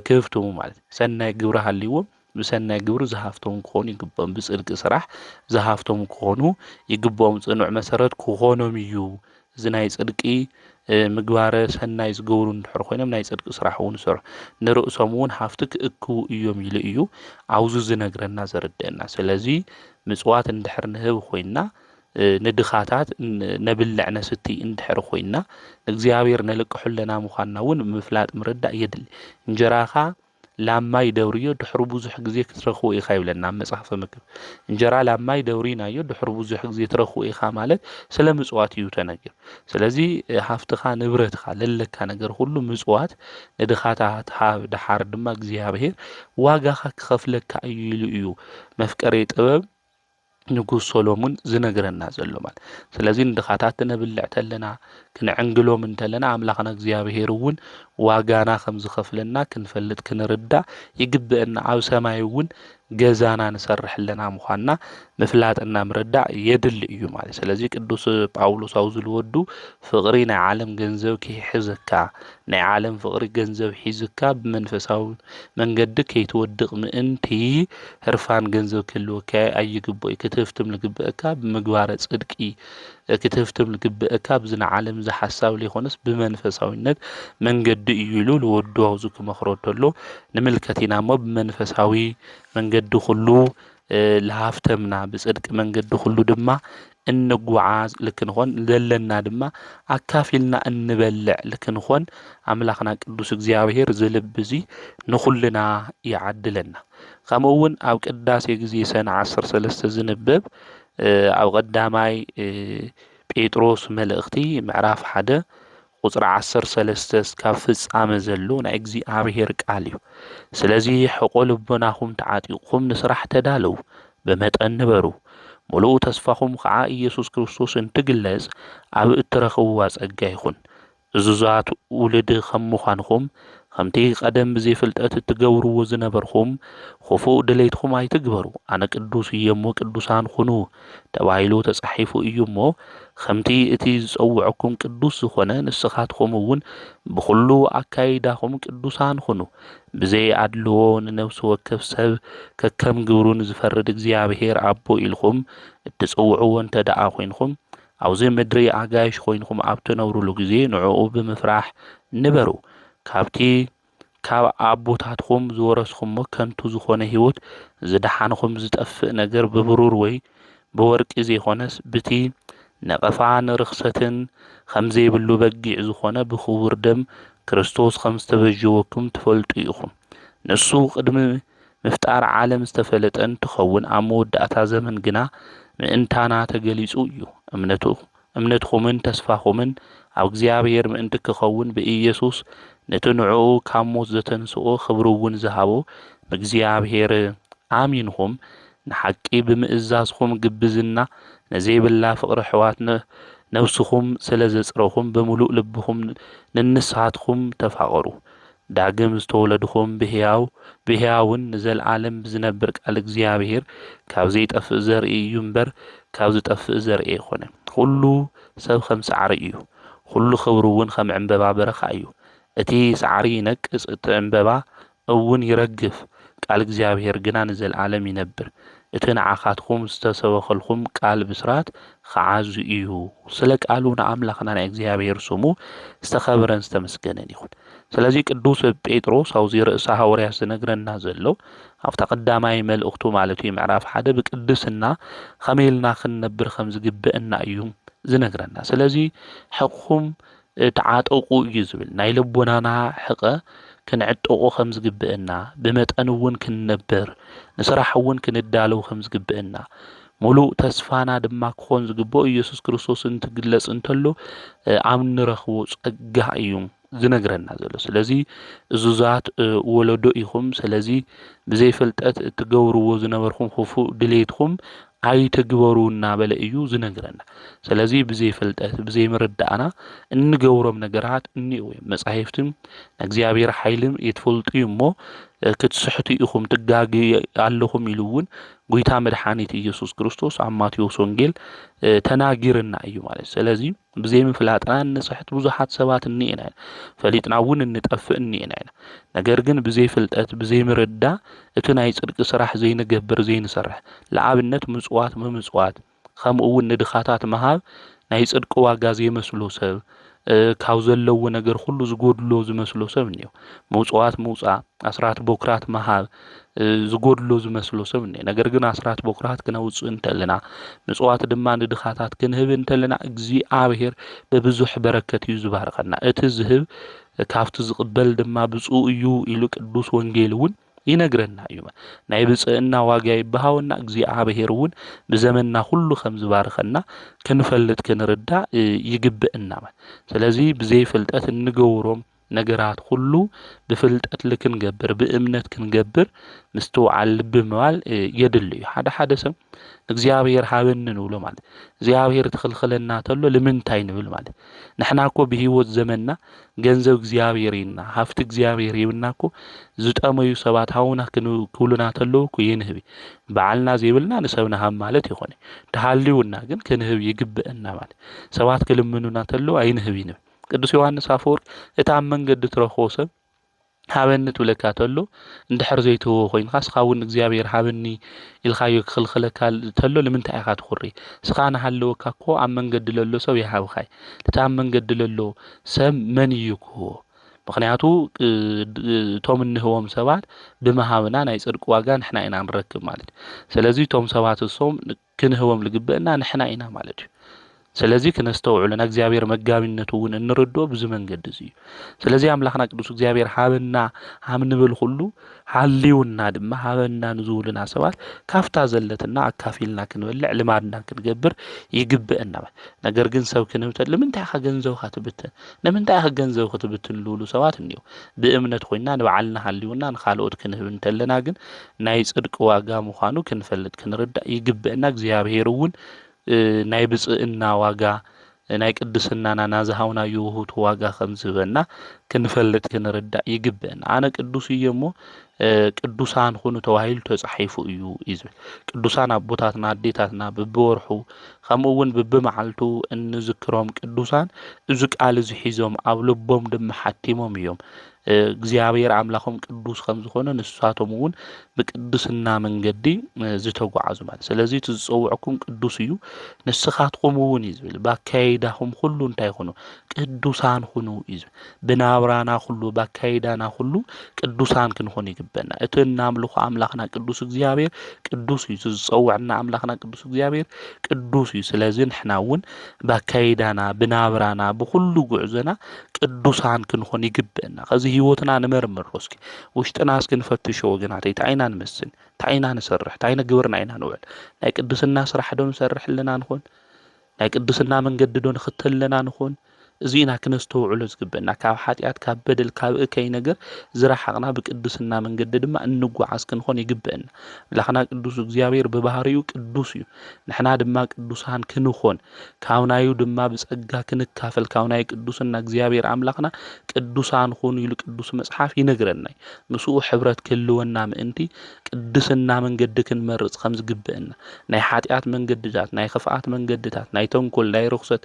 ክህፍትሙ ማለት ሰናይ ግብሪ ሃልይዎም ብሰናይ ግብሩ ዝሃፍቶም ክኾኑ ይግቦም ብጽድቂ ስራሕ ዝሃፍቶም ክኾኑ ይግቦም ጽኑዕ መሰረት ክኾኖም እዩ እዚ ናይ ጽድቂ ምግባረ ሰናይ ዝገብሩ እንድሕር ኮይኖም ናይ ጽድቂ ስራሕ እውን ይሰርሑ ንርእሶም እውን ሃፍቲ ክእክቡ እዮም ኢሉ እዩ አውዙ ዝነግረና ዘርድአና ስለዚ ምጽዋት እንድሕር ንህብ ኮይና ንድኻታት ነብልዕ ነስቲ እንድሕር ኮይና እግዚአብሔር ነልቅሑለና ምዃንና እውን ምፍላጥ ምርዳእ የድሊ እንጀራኻ ላማይ ደውሪዮ ድሕሩ ብዙሕ ግዜ ክትረኽቦ ኢኻ ይብለና መጽሐፈ መክብብ እንጀራ ላማይ ደውሪናዮ ድሕሩ ብዙሕ ግዜ ትረኽቦ ኢኻ ማለት ስለ ምጽዋት እዩ ተነግር ስለዚ ሃፍትኻ ንብረትኻ ለለካ ነገር ሁሉ ምጽዋት ንድኻታት ሃብ ድሓር ድማ እግዚአብሔር ዋጋኻ ክኸፍለካ እዩ ኢሉ እዩ መፍቀሬ ጥበብ ንጉስ ሶሎሞን ዝነግረና ዘሎ ማለት ስለዚ ንድኻታት ነብልዕ ተለና ክንዕንግሎም እንተለና አምላኽና እግዚአብሔር እውን ዋጋና ከም ዝኸፍለና ክንፈልጥ ክንርዳእ ይግበአና ኣብ ሰማይ እውን ገዛና ንሰርሕለና ምዃንና ምፍላጥና ምርዳእ የድሊ እዩ ማለት ስለዚህ ቅዱስ ጳውሎስ አው ዝልወዱ ፍቅሪ ናይ ዓለም ገንዘብ ከይሕዘካ ናይ ዓለም ፍቅሪ ገንዘብ ሒዝካ ብመንፈሳዊ መንገዲ ከይትወድቕ ምእንቲ ህርፋን ገንዘብ ክህልወካ ኣይግቦእ ክትህፍትም ዝግብአካ ብምግባረ ጽድቂ ክትህፍትም ዝግብአካ ብዝና ዓለም ዝሓሳብ ዘይኮነስ ብመንፈሳዊነት መንገዲ እዩ ኢሉ ልወዱ አውዙ ክመክሮ እንተሎ ንምልከት ኢና እሞ ብመንፈሳዊ መንገዲ ኩሉ ለሃፍተምና ብጽድቂ መንገዲ ኩሉ ድማ እንጓዓዝ ልክንኾን ዘለና ድማ አካፊልና እንበልዕ ልክንኾን አምላኽና ቅዱስ እግዚአብሔር ዝልብ እዚ ንኹልና ይዓድለና ከምኡውን ኣብ ቅዳሴ ግዜ ሰነ 13 ዝንብብ ኣብ ቀዳማይ ጴጥሮስ መልእኽቲ ምዕራፍ 1 ቁጽሪ 13 እስካብ ፍጻመ ዘሎ ናይ እግዚአብሔር ቃል እዩ ስለዚ ሕቆ ልቦናኹም ተዓጢቕኩም ንስራሕ ተዳለው በመጠን ነበሩ ሙሉእ ተስፋኹም ከዓ ኢየሱስ ክርስቶስ እንትግለጽ ኣብ እትረኽብዋ ጸጋ ይኹን እዙዛት ውልድ ከም ምዃንኩም ከምቲ ቀደም ብዘይ ፍልጠት እትገብርዎ ዝነበርኩም ክፉእ ድሌትኩም ኣይትግበሩ ኣነ ቅዱስ እየ እሞ ቅዱሳን ኩኑ ተባሂሉ ተጻሒፉ እዩ እሞ ከምቲ እቲ ዝጸውዐኩም ቅዱስ ዝኾነ ንስኻትኩም እውን ብኩሉ ኣካይዳኹም ቅዱሳን ኩኑ ብዘይ ኣድልዎ ንነፍሲ ወከፍ ሰብ ከከም ግብሩን ዝፈርድ እግዚአብሔር አቦ ኢልኩም እትጽውዕዎ እንተደኣ ኮይንኩም ኣብዚ ምድሪ ኣጋይሽ ኮይንኩም ኣብ ትነብሩሉ ግዜ ንዕኡ ብምፍራሕ ንበሩ ካብቲ ካብ ኣቦታትኩም ዝወረስኩሞ ከንቱ ዝኾነ ህይወት ዝደሓንኩም ዝጠፍእ ነገር ብብሩር ወይ ብወርቂ ዘይኮነስ ብቲ ነቐፋን ርኽሰትን ከም ዘይብሉ በጊዕ ዝኾነ ብኽቡር ደም ክርስቶስ ከም ዝተበጀወኩም ትፈልጡ ኢኹም ንሱ ቅድሚ ምፍጣር ዓለም ዝተፈለጠ እንትኸውን ኣብ መወዳእታ ዘመን ግና ምእንታና ተገሊጹ እዩ እምነትኩምን ተስፋኹምን ኣብ እግዚአብሔር ምእንቲ ክኸውን ብኢየሱስ ነቲ ንዕኡ ካብ ሞት ዘተንስኦ ክብሪ እውን ዝሃቦ ብእግዚአብሔር ኣሚንኩም ንሓቂ ብምእዛዝኩም ግብዝና ነዘይብላ ፍቅሪ ሕዋት ነፍስኩም ስለ ዘጽረኹም ብምሉእ ልብኩም ንንስሓትኩም ተፋቀሩ ዳግም ዝተወለድኩም ብሕያውን ንዘለዓለም ብዝነብር ቃል እግዚአብሔር ካብ ዘይጠፍእ ዘርኢ እዩ እምበር ካብ ዝጠፍእ ዘርኢ ይኮነ ኩሉ ሰብ ከም ሳዕሪ እዩ ኩሉ ክብሩ እውን ከም ዕንበባ በረኻ እዩ እቲ ሳዕሪ ይነቅጽ እቲ ዕንበባ እውን ይረግፍ ቃል እግዚአብሔር ግና ንዘለዓለም ይነብር እቲ ንዓኻትኩም ዝተሰበኸልኩም ቃል ብስራት ከዓዙ እዩ ስለ ቃሉ ንኣምላኽና ናይ እግዚአብሔር ስሙ ዝተኸበረን ዝተመስገነን ይኹን ስለዚህ ቅዱስ ጴጥሮስ አውዚ ርእሰ ሐዋርያ ዝነግረና ዘሎ ኣብታ ቀዳማይ መልእኽቱ ማለት እዩ ምዕራፍ 1 ብቅድስና ከመይልና ክንነብር ከም ዝግብአና እዩ ዝነግረና ስለዚህ ሕቁም ተዓጠቁ እዩ ዝብል ናይ ልቦናና ሕቀ ክንዕጠቁ ከም ዝግብአና ብመጠን እውን ክንነብር ንስራሕ እውን ክንዳለው ከም ዝግብአና ሙሉእ ተስፋና ድማ ክኾን ዝግብኦ ኢየሱስ ክርስቶስ እንትግለጽ እንተሎ ኣብ ንረኽቦ ጸጋ እዩ ዝነግረና ዘሎ ስለዚ እዙዛት ወለዶ ኢኹም ስለዚ ብዘይ ፍልጠት እትገብርዎ ዝነበርኩም ክፉእ ድሌትኩም ኣይትግበሩ እናበለ እዩ ዝነግረና ስለዚ ብዘይ ፍልጠት ብዘይ ምርዳእና እንገብሮም ነገራት እኒኦ መጻሕፍትን እግዚአብሔር ኃይልም ይትፈልጡ እሞ ክትስሕቱ ኢኹም ትጋጊ ኣለኹም ኢሉ እውን ጎይታ መድኃኒት ኢየሱስ ክርስቶስ ኣብ ማቴዎስ ወንጌል ተናጊርና እዩ ማለት ስለዚ ብዘይ ምፍላጥና ንስሕት ብዙሓት ሰባት እኒኤና ፈሊጥና እውን እንጠፍእ እኒኤና ነገር ግን ብዘይ ፍልጠት ብዘይ ምርዳእ እቲ ናይ ጽድቂ ስራሕ ዘይንገብር ዘይንሰርሕ ለኣብነት ምጽዋት ምምጽዋት ከምኡ እውን ንድኻታት መሃብ ናይ ጽድቂ ዋጋ ዘይመስሎ ሰብ ካብ ዘለዎ ነገር ሁሉ ዝጎድሎ ዝመስሎ ሰብ እንየው ምጽዋት ምውጻእ ኣስራት ቦክራት መሃብ ዝጎድሎ ዝመስሎ ሰብ እንየ ነገር ግን ኣስራት ቦክራት ክነውጽእ እንተለና ምጽዋት ድማ ንድኻታት ክንህብ እንተለና እግዚአብሔር በብዙሕ በረከት እዩ ዝባርከና እቲ ዝህብ ካብቲ ዝቅበል ድማ ብፁዕ እዩ ኢሉ ቅዱስ ወንጌል እውን ይነግረና እዩ ናይ ብጽዕና ዋጋ ይባሃውና እግዚአብሔር እውን በዘመንና ሁሉ ከም ዝባርከና ክንፈልጥ ክንርዳ ይግብአና ስለዚህ ብዘይ ፍልጠት እንገብሮም ነገራት ሁሉ ብፍልጠት ልክንገብር ብእምነት ክንገብር ምስትውዓል ልቢ ምባል የድል እዩ ሓደ ሓደ ሰብ እግዚአብሔር ሃበኒ ንብሎ ማለት እግዚአብሔር ትኽልኽለና ተሎ ንምንታይ ንብል ማለት ንሕና እኮ ብሂወት ዘመንና ገንዘብ እግዚአብሔር ይና ሃፍቲ እግዚአብሔር ይብና እኮ ዝጠመዩ ሰባት ሃውና ክብሉና ተለው እኮ ይንህብ በዓልና ዘይብልና ንሰብና ሃብ ማለት ይኾነ ተሃልዩና ግን ክንህብ ይግብአና ማለት ሰባት ክልምኑና ተለው አይንህብ ይንብ ቅዱስ ዮሐንስ አፈወርቅ እታ መንገድ ትረኽቦ ሰብ ሃበኒ ትብለካ ተሎ እንድሕር ዘይትዎ ኮይንካስ ካውን እግዚአብሔር ሃበኒ ኢልካዮ ክኽልኽለካ ተሎ ንምንታይ ኢኻ ትኹሪ ስኻ ንሃለወካ እኮ ኣብ መንገዲ ለሎ ሰብ ይሃብኻይ እታ መንገዲ ለሎ ሰብ መን እዩ ክህቦ ምክንያቱ እቶም እንህቦም ሰባት ብምሃብና ናይ ጽድቅ ዋጋ ንሕና ኢና ንረክብ ማለት ስለዚ እቶም ሰባት እሶም ክንህቦም ልግብአና ንሕና ኢና ማለት እዩ ስለዚ ክነስተውዕሉና እግዚአብሔር መጋቢነቱ ውን እንርድኦ ብዙ መንገድ እዩ ስለዚ አምላኽና ቅዱስ እግዚአብሔር ሃበና ሃምንብል ሁሉ ሃልዩና ድማ ሃበና ንዝውልና ሰባት ካፍታ ዘለትና አካፊልና ክንበልዕ ልማድና ክንገብር ይግብአና ነገር ግን ሰብ ክንብተል ለምንታይ ኢኻ ገንዘብካ ትብትን ለምንታይ ኢኻ ገንዘብካ ትብትን ልብሉ ሰባት እንዮ ብእምነት ኮይና ንበዓልና ሃልዩና ንኻልኦት ክንህብ እንተለና ግን ናይ ጽድቅ ዋጋ ምዃኑ ክንፈልጥ ክንርዳእ ይግብአና እግዚአብሔር ውን ናይ ብጽእና ዋጋ ናይ ቅድስናና ናዝሃውና ይውሁት ዋጋ ከም ዝበና ክንፈልጥ ክንርዳእ ይግብአና አነ ቅዱስ እየሞ ቅዱሳን ሆኑ ተዋሂሉ ተጻሒፉ እዩ ይዝብል ቅዱሳን አቦታትና አዴታትና በበወርሑ ከምኡውን በበመዓልቱ እንዝክሮም ቅዱሳን እዚ ቃል እዚ ሒዞም ኣብ ልቦም ድማ ሓቲሞም እዮም እግዚአብሔር አምላኾም ቅዱስ ከም ዝኾነ ንሳቶም ውን በቅድስና መንገዲ ዝተጓዓዙ ማለት ስለዚ ትጽውዕኩም ቅዱስ እዩ ንስኻትኩም ውን ይዝብል ባካይዳኩም ሁሉ እንታይ ሆኑ ቅዱሳን ሆኑ ይዝብል ብናብራና ሁሉ ባካይዳና ሁሉ ቅዱሳን ክንሆን ይግበና እቲ እናምልኹ አምላኽና ቅዱስ እግዚአብሔር ቅዱስ እዩ ዝጽውዕና አምላኽና ቅዱስ እግዚአብሔር ቅዱስ እዩ ስለዚ ንሕና ውን ባካይዳና ብናብራና ብሁሉ ጉዕዘና ቅዱሳን ክንሆን ይግበና ከዚ ህይወትና ንመርምር እስኪ ውሽጥናስ ክንፈትሾ ወገናት አይና ንመስል ታይና ንሰርሕ ታይና ግብርና አይና ንውዕል ናይ ቅድስና ስራሕ ዶ ንሰርሕልና ንኾን ናይ ቅድስና መንገዲ ዶ ንኽተለና ንኾን እዚና ክነስተውዕሉ ዝግበና ካብ ኃጢአት ካብ በደል ካብ እከይ ነገር ዝረሓቅና በቅድስና መንገዲ ድማ እንጓዓዝ ክንኾን ይግበአና አምላኽና ቅዱስ እግዚአብሔር በባህሪው ቅዱስ እዩ ንሕና ድማ ቅዱሳን ክንኾን ካውናዩ ድማ በጸጋ ክንካፈል ካውናይ ቅዱስና እግዚአብሔር አምላኽና ቅዱሳን ሆኑ ይሉ ቅዱስ መጽሐፍ ይነግረና ምስኡ ሕብረት ክልወና ምእንቲ ቅድስና መንገዲ ክንመርጽ ከም ዝግበአና ናይ ኃጢአት መንገድታት ናይ ክፍአት መንገድታት ናይ ተንኮል ናይ ርክሰት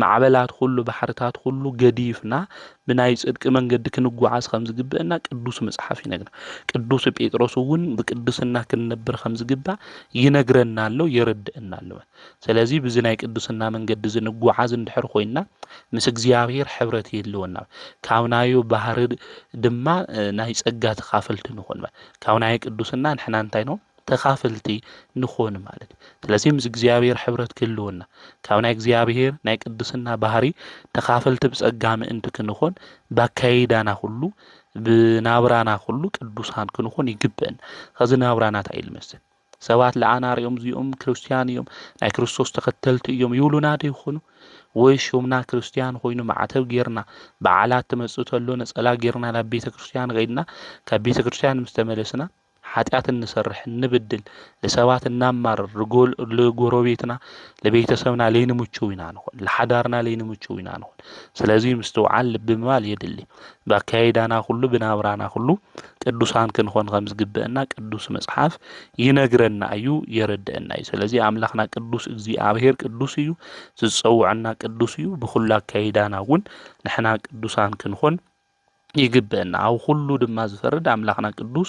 ማዕበላት ሁሉ ባሕርታት ሁሉ ገዲፍና ብናይ ጽድቅ መንገዲ ክንጓዓዝ ከም ዝግበአና ቅዱስ መጽሐፍ ይነግረና ቅዱስ ጴጥሮስ ውን በቅድስና ክንነብር ከም ዝግባ ይነግረና ኣሎ ይረድአና ኣሎ ስለዚ ብዚ ናይ ቅድስና መንገዲ ዝንጓዓዝ እንድሕር ኮይና ምስ እግዚአብሔር ሕብረት ይልወና ካውናዩ ባህር ድማ ናይ ጸጋ ተካፈልቲ ንኾን ካውናይ ቅዱስና ንሕና እንታይ ነው ተካፈልቲ ንኾን ማለት ስለዚ ምስ እግዚአብሔር ሕብረት ክልወና ካብ ናይ እግዚአብሔር ናይ ቅድስና ባህሪ ተካፈልቲ ብጸጋ ምእንቲ ክንኾን ባካይዳና ሁሉ ብናብራና ሁሉ ቅዱሳን ክንኾን ይግበአና ከዚ ናብራና ታይል መስል ሰባት ለአናሪኦም ዚኦም ክርስቲያን እዮም ናይ ክርስቶስ ተከተልቲ እዮም ይብሉና ይኾኑ ወይ ሹምና ክርስቲያን ኮይኑ ማዕተብ ጌርና በዓላት ተመጽተሎ ነጸላ ጌርና ናብ ቤተ ክርስቲያን ገይድና ካብ ቤተ ክርስቲያን ምስተመለስና ኃጢአት እንሰርሕ እንብድል ለሰባት እናማር ርጎል ለጎረቤትና ለቤተሰብና ለይንምቹው ኢና ንኾን ለሐዳርና ለይንምቹው ኢና ንኾን ስለዚ ምስተውዓል ልብ ምባል የድሊ ባካይዳና ሁሉ ብናብራና ሁሉ ቅዱሳን ክንኾን ከም ዝግበአና ቅዱስ መጽሐፍ ይነግረና እዩ ይረድአና እዩ ስለዚ አምላኽና ቅዱስ እግዚአብሔር ቅዱስ እዩ ዝጽውዕና ቅዱስ እዩ ብኹሉ አካይዳና ውን ንሕና ቅዱሳን ክንኾን ይግበአና አው ሁሉ ድማ ዝፈርድ አምላኽና ቅዱስ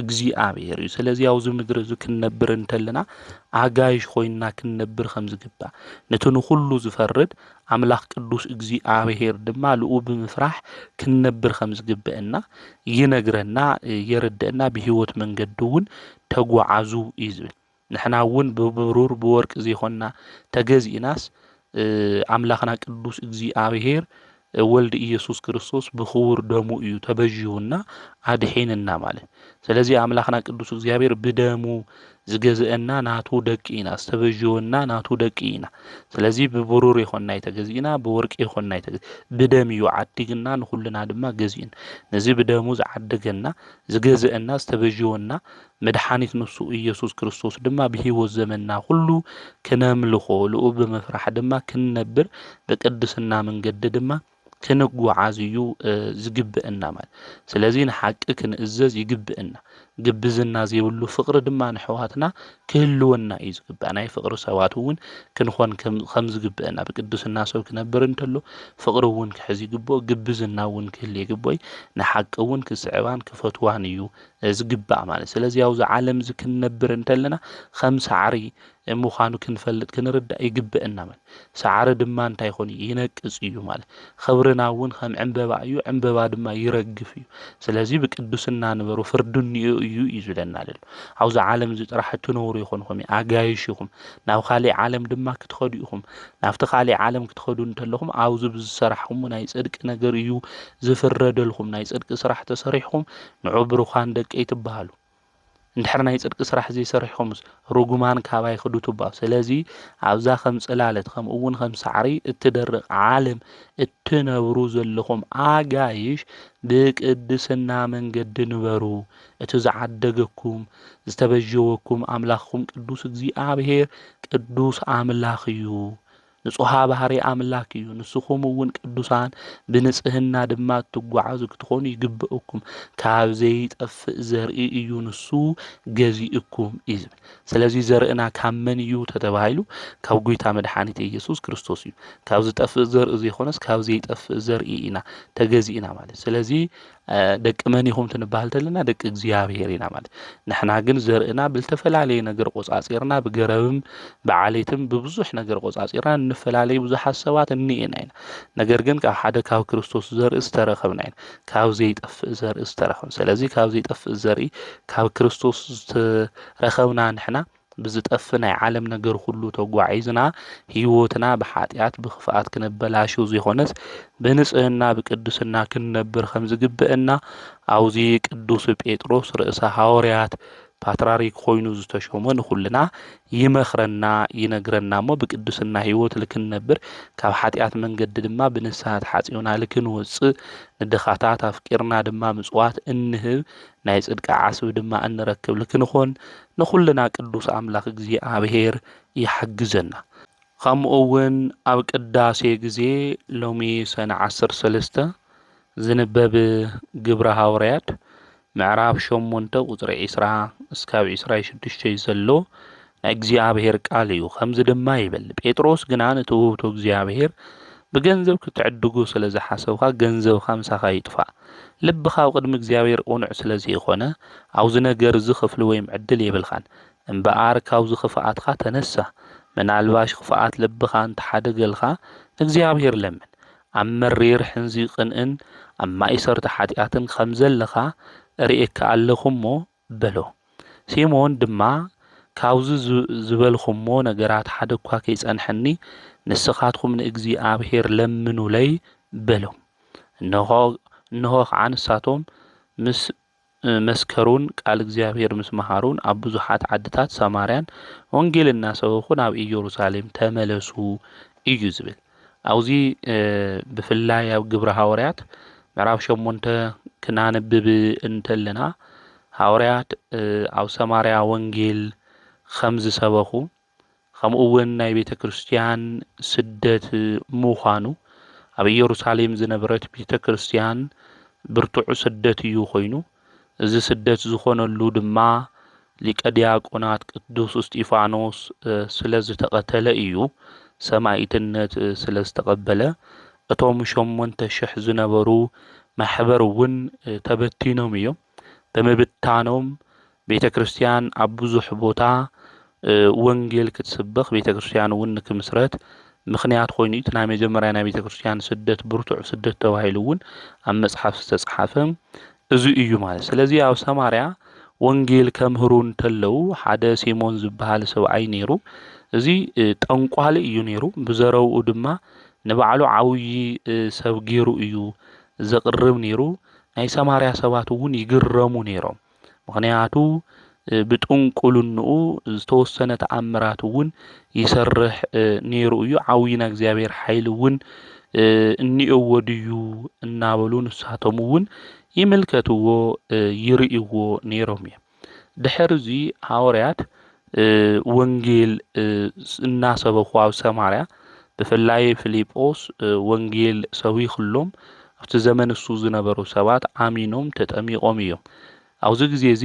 እግዚአብሔር እዩ ስለዚ ያው ዝምድር ዝ ክንነብር እንተለና አጋይሽ ኮይና ክንነብር ከም ዝግባ ነቱን ሁሉ ዝፈርድ አምላኽ ቅዱስ እግዚአብሔር ድማ ልኡ ብምፍራህ ክንነብር ከም ዝግበአና ይነግረና ይረድአና በህይወት መንገዱን ተጓዓዙ ይዝብል ንሕና ውን በብሩር በወርቅ ዘይኾንና ተገዚእናስ አምላኽና ቅዱስ እግዚአብሔር ወልድ ኢየሱስ ክርስቶስ በኽቡር ደሙ እዩ ተበጅዩና አድሒንና ማለት ስለዚህ አምላኽና ቅዱስ እግዚአብሔር በደሙ ዝገዝአና ናቱ ደቂ ኢና ዝተበጅወና ናቱ ደቂ ኢና ስለዚ ብብሩር ይኾንና ይተገዚእና ብወርቂ ይኾንና ብደም እዩ ዓዲግና ንኹልና ድማ ገዚእን ነዚ ብደሙ ዝዓድገና ዝገዝአና ዝተበጅወና መድኃኒት ንሱ ኢየሱስ ክርስቶስ ድማ ብሂወት ዘመንና ሁሉ ክነምልኾ ልኡ ብምፍራሕ ድማ ክንነብር በቅድስና መንገዲ ድማ ክንጓዓዝ እዩ ዝግብአና ማለት ስለዚ ንሓቂ ክንእዘዝ ይግብአና ግብዝና ዘይብሉ ፍቅሪ ድማ ንሕዋትና ክህልወና እዩ ዝግብአ ናይ ፍቅሪ ሰባት እውን ክንኾን ከም ዝግብአና በቅድስና ሰብ ክነብር እንተሎ ፍቅሪ እውን ክሕዝ ይግብኦ ግብዝና እውን ክህል ይግብኦ ንሓቂ እውን ክስዕባን ክፈትዋን እዩ ዝግብአ ማለት ስለዚ ያው ዓለም ዝክንነብር እንተለና ከም ሳዕሪ ምዃኑ ክንፈልጥ ክንርዳእ ይግብአና ማለት ሳዕሪ ድማ እንታይ ይኾን ይነቅጽ እዩ ማለት ኽብርና እውን ከም ዕንበባ እዩ ዕንበባ ድማ ይረግፍ እዩ ስለዚ በቅድስና ንበሩ ፍርዱን እዩ ይዝለና ኣሎ አውዛ ዓለም ዝጥራሕ ትነብሩ ይኾንኩም አጋይሽኩም ናብ ካሊእ ዓለም ድማ ክትኸዱ ኢኹም ናብቲ ካሊእ ዓለም ክትኸዱ እንተለኹም አውዚ ብዝሰራሕኩም ናይ ጽድቅ ነገር እዩ ዝፍረደልኩም ናይ ጽድቅ ስራሕ ተሰሪሕኩም ንዑ ብሩኻን ደቀይ ትበሃሉ እንድሕር ናይ ጽድቅ ስራሕ ዘይሰሪሕኩምስ ርጉማን ካባይ ክዱ ትበሃሉ ስለዚ ኣብዛ ከም ጽላለት ከም እውን ከም ሳዕሪ እትደርቕ ዓለም እትነብሩ ዘለኹም አጋይሽ ብቅድስና መንገዲ ንበሩ እቲ ዝዓደገኩም ዝተበጀወኩም አምላኽኩም ቅዱስ እግዚአብሔር ቅዱስ አምላኽ እዩ ንጹሃ ባህሪ አምላክ እዩ ንስኹም እውን ቅዱሳን ብንጽህና ድማ ትጓዓዙ ክትኾኑ ይግብአኩም ካብ ዘይጠፍእ ዘርኢ እዩ ንሱ ገዚእኩም እዩ ስለዚ ዘርእና ካብ መን እዩ ተተባሂሉ ካብ ጎይታ መድኃኒት ኢየሱስ ክርስቶስ እዩ ካብ ዝጠፍእ ዘርኢ ዘይኾነስ ካብ ዘይጠፍእ ዘርኢ ኢና ተገዚእና ማለት ስለዚ ደቂ መን ኢኹም ትንበሃል ተለና ደቂ እግዚአብሔር ኢና ማለት ንሕና ግን ዘርእና ብልተፈላለየ ነገር ቆጻጺርና ብገረብም ብዓሌትም ብብዙሕ ነገር ቆጻጺርና ንፈላለየ ብዙሓት ሰባት እንኤና ኢና ነገር ግን ካብ ሓደ ካብ ክርስቶስ ዘርኢ ዝተረኸብና ኢና ካብ ዘይጠፍእ ዘርኢ ዝተረኸብና ስለዚ ካብ ዘይጠፍእ ዘርኢ ካብ ክርስቶስ ዝተረኸብና ንሕና ብዝጠፍእ ናይ ዓለም ነገር ሁሉ ተጓዒዝና ህይወትና ብኃጢአት ብኽፍአት ክነበላሽው ዘይኾነስ ብንጽህና ብቅድስና ክንነብር ከም ዝግብአና አውዚ ቅዱስ ጴጥሮስ ርእሰ ሐዋርያት ፓትርያርክ ኮይኑ ዝተሾመ ንኹልና ይመኽረና ይነግረና እሞ ብቅድስና ህይወት ልክንነብር ካብ ኃጢአት መንገዲ ድማ ብንስሓት ሓጺውና ልክንወጽእ ንድኻታት አፍቂርና ድማ ምጽዋት እንህብ ናይ ጽድቂ ዓስብ ድማ እንረክብ ልክንኾን ንኹልና ቅዱስ አምላኽ እግዚአብሔር ይሐግዘና ከምኡውን ኣብ ቅዳሴ ጊዜ ሎሚ ሰነ 13 ዝንበብ ግብረ ሐዋርያት ምዕራፍ 8 ቁጽሪ 20 እስካብ 26 ዘሎ ናይ እግዚአብሔር ቃል እዩ ከምዚ ድማ ይብል ጴጥሮስ ግና ንትውህቶ እግዚአብሔር ብገንዘብ ክትዕድጉ ስለ ዝሓሰብካ ገንዘብካ ምሳኻ ይጥፋእ ልብኻ ኣብ ቅድሚ እግዚአብሔር ቁኑዕ ስለ ዘይኾነ ኣብዚ ነገር ዝኽፍሊ ወይ ዕድል የብልኻን እምበኣር ካብዚ ክፍኣትካ ተነሳ ምናልባሽ ክፍኣት ልብኻ እንተሓደገልካ እግዚአብሔር ለምን ኣብ መሪር ሕንዚ ቅንእን ኣብ ማእሰርቲ ሓጢአትን ከም ዘለኻ ርኢካ ኣለኹሞ በሎ ሲሞን ድማ ካብዚ ዝበልኹሞ ነገራት ሓደ እኳ ከይጸንሐኒ ንስኻትኩም ንእግዚአብሔር ለምኑለይ በሎ እነሆ ከዓ ንሳቶም ምስ መስከሩን ቃል እግዚአብሔር ምስ መሃሩን ኣብ ብዙሓት ዓድታት ሰማርያን ወንጌል እናሰበኹ ናብ ኢየሩሳሌም ተመለሱ እዩ ዝብል አውዚ ብፍላይ ኣብ ግብረ ሐዋርያት ምዕራፍ 8 ክናነብብ እንተለና ሐዋርያት ኣብ ሰማርያ ወንጌል ከም ዝሰበኹ ከምኡውን ናይ ቤተ ክርስቲያን ስደት ምዃኑ ኣብ ኢየሩሳሌም ዝነበረት ቤተ ክርስቲያን ብርቱዕ ስደት እዩ ኮይኑ እዚ ስደት ዝኾነሉ ድማ ሊቀ ዲያቆናት ቅዱስ እስጢፋኖስ ስለ ዝተቐተለ እዩ ሰማዕትነት ስለ ዝተቐበለ እቶም 8,000 ዝነበሩ ማሕበር እውን ተበቲኖም እዮም በመብታኖም ቤተ ክርስቲያን ኣብ ብዙሕ ቦታ ወንጌል ክትስበኽ ቤተ ክርስቲያን እውን ንክምስረት ምኽንያት ኮይኑ እቲ ናይ መጀመርያ ናይ ቤተ ክርስቲያን ስደት ብርቱዕ ስደት ተባሂሉ እውን ኣብ መጽሓፍ ዝተጻሕፈ እዚ እዩ ማለት ስለዚ ኣብ ሰማርያ ወንጌል ከምህሩ እንተለው ሓደ ሲሞን ዝበሃል ሰብኣይ ነይሩ እዚ ጠንቋሊ እዩ ነይሩ ብዘረውኡ ድማ ንባዕሉ ዓውይ ሰብ ገይሩ እዩ ዘቅርብ ነይሩ ናይ ሰማርያ ሰባት እውን ይግረሙ ነይሮም ምክንያቱ ብጥንቁልንኡ ዝተወሰነ ተኣምራት እውን ይሰርሕ ነይሩ እዩ። ዓዊና እግዚኣብሔር ሓይሊ እውን እኒአዎ ድዩ እናበሉ ንሳቶም እውን ይምልከትዎ ይርእይዎ ነይሮም እዮም። ድሕሪ እዚ ሐዋርያት ወንጌል እናሰበኩ ኣብ ሰማርያ ብፍላይ ፊልጶስ ወንጌል ሰቢኹሎም ኣብቲ ዘመን እሱ ዝነበሩ ሰባት ኣሚኖም ተጠሚቆም እዮም። ኣብዚ ግዜ እዚ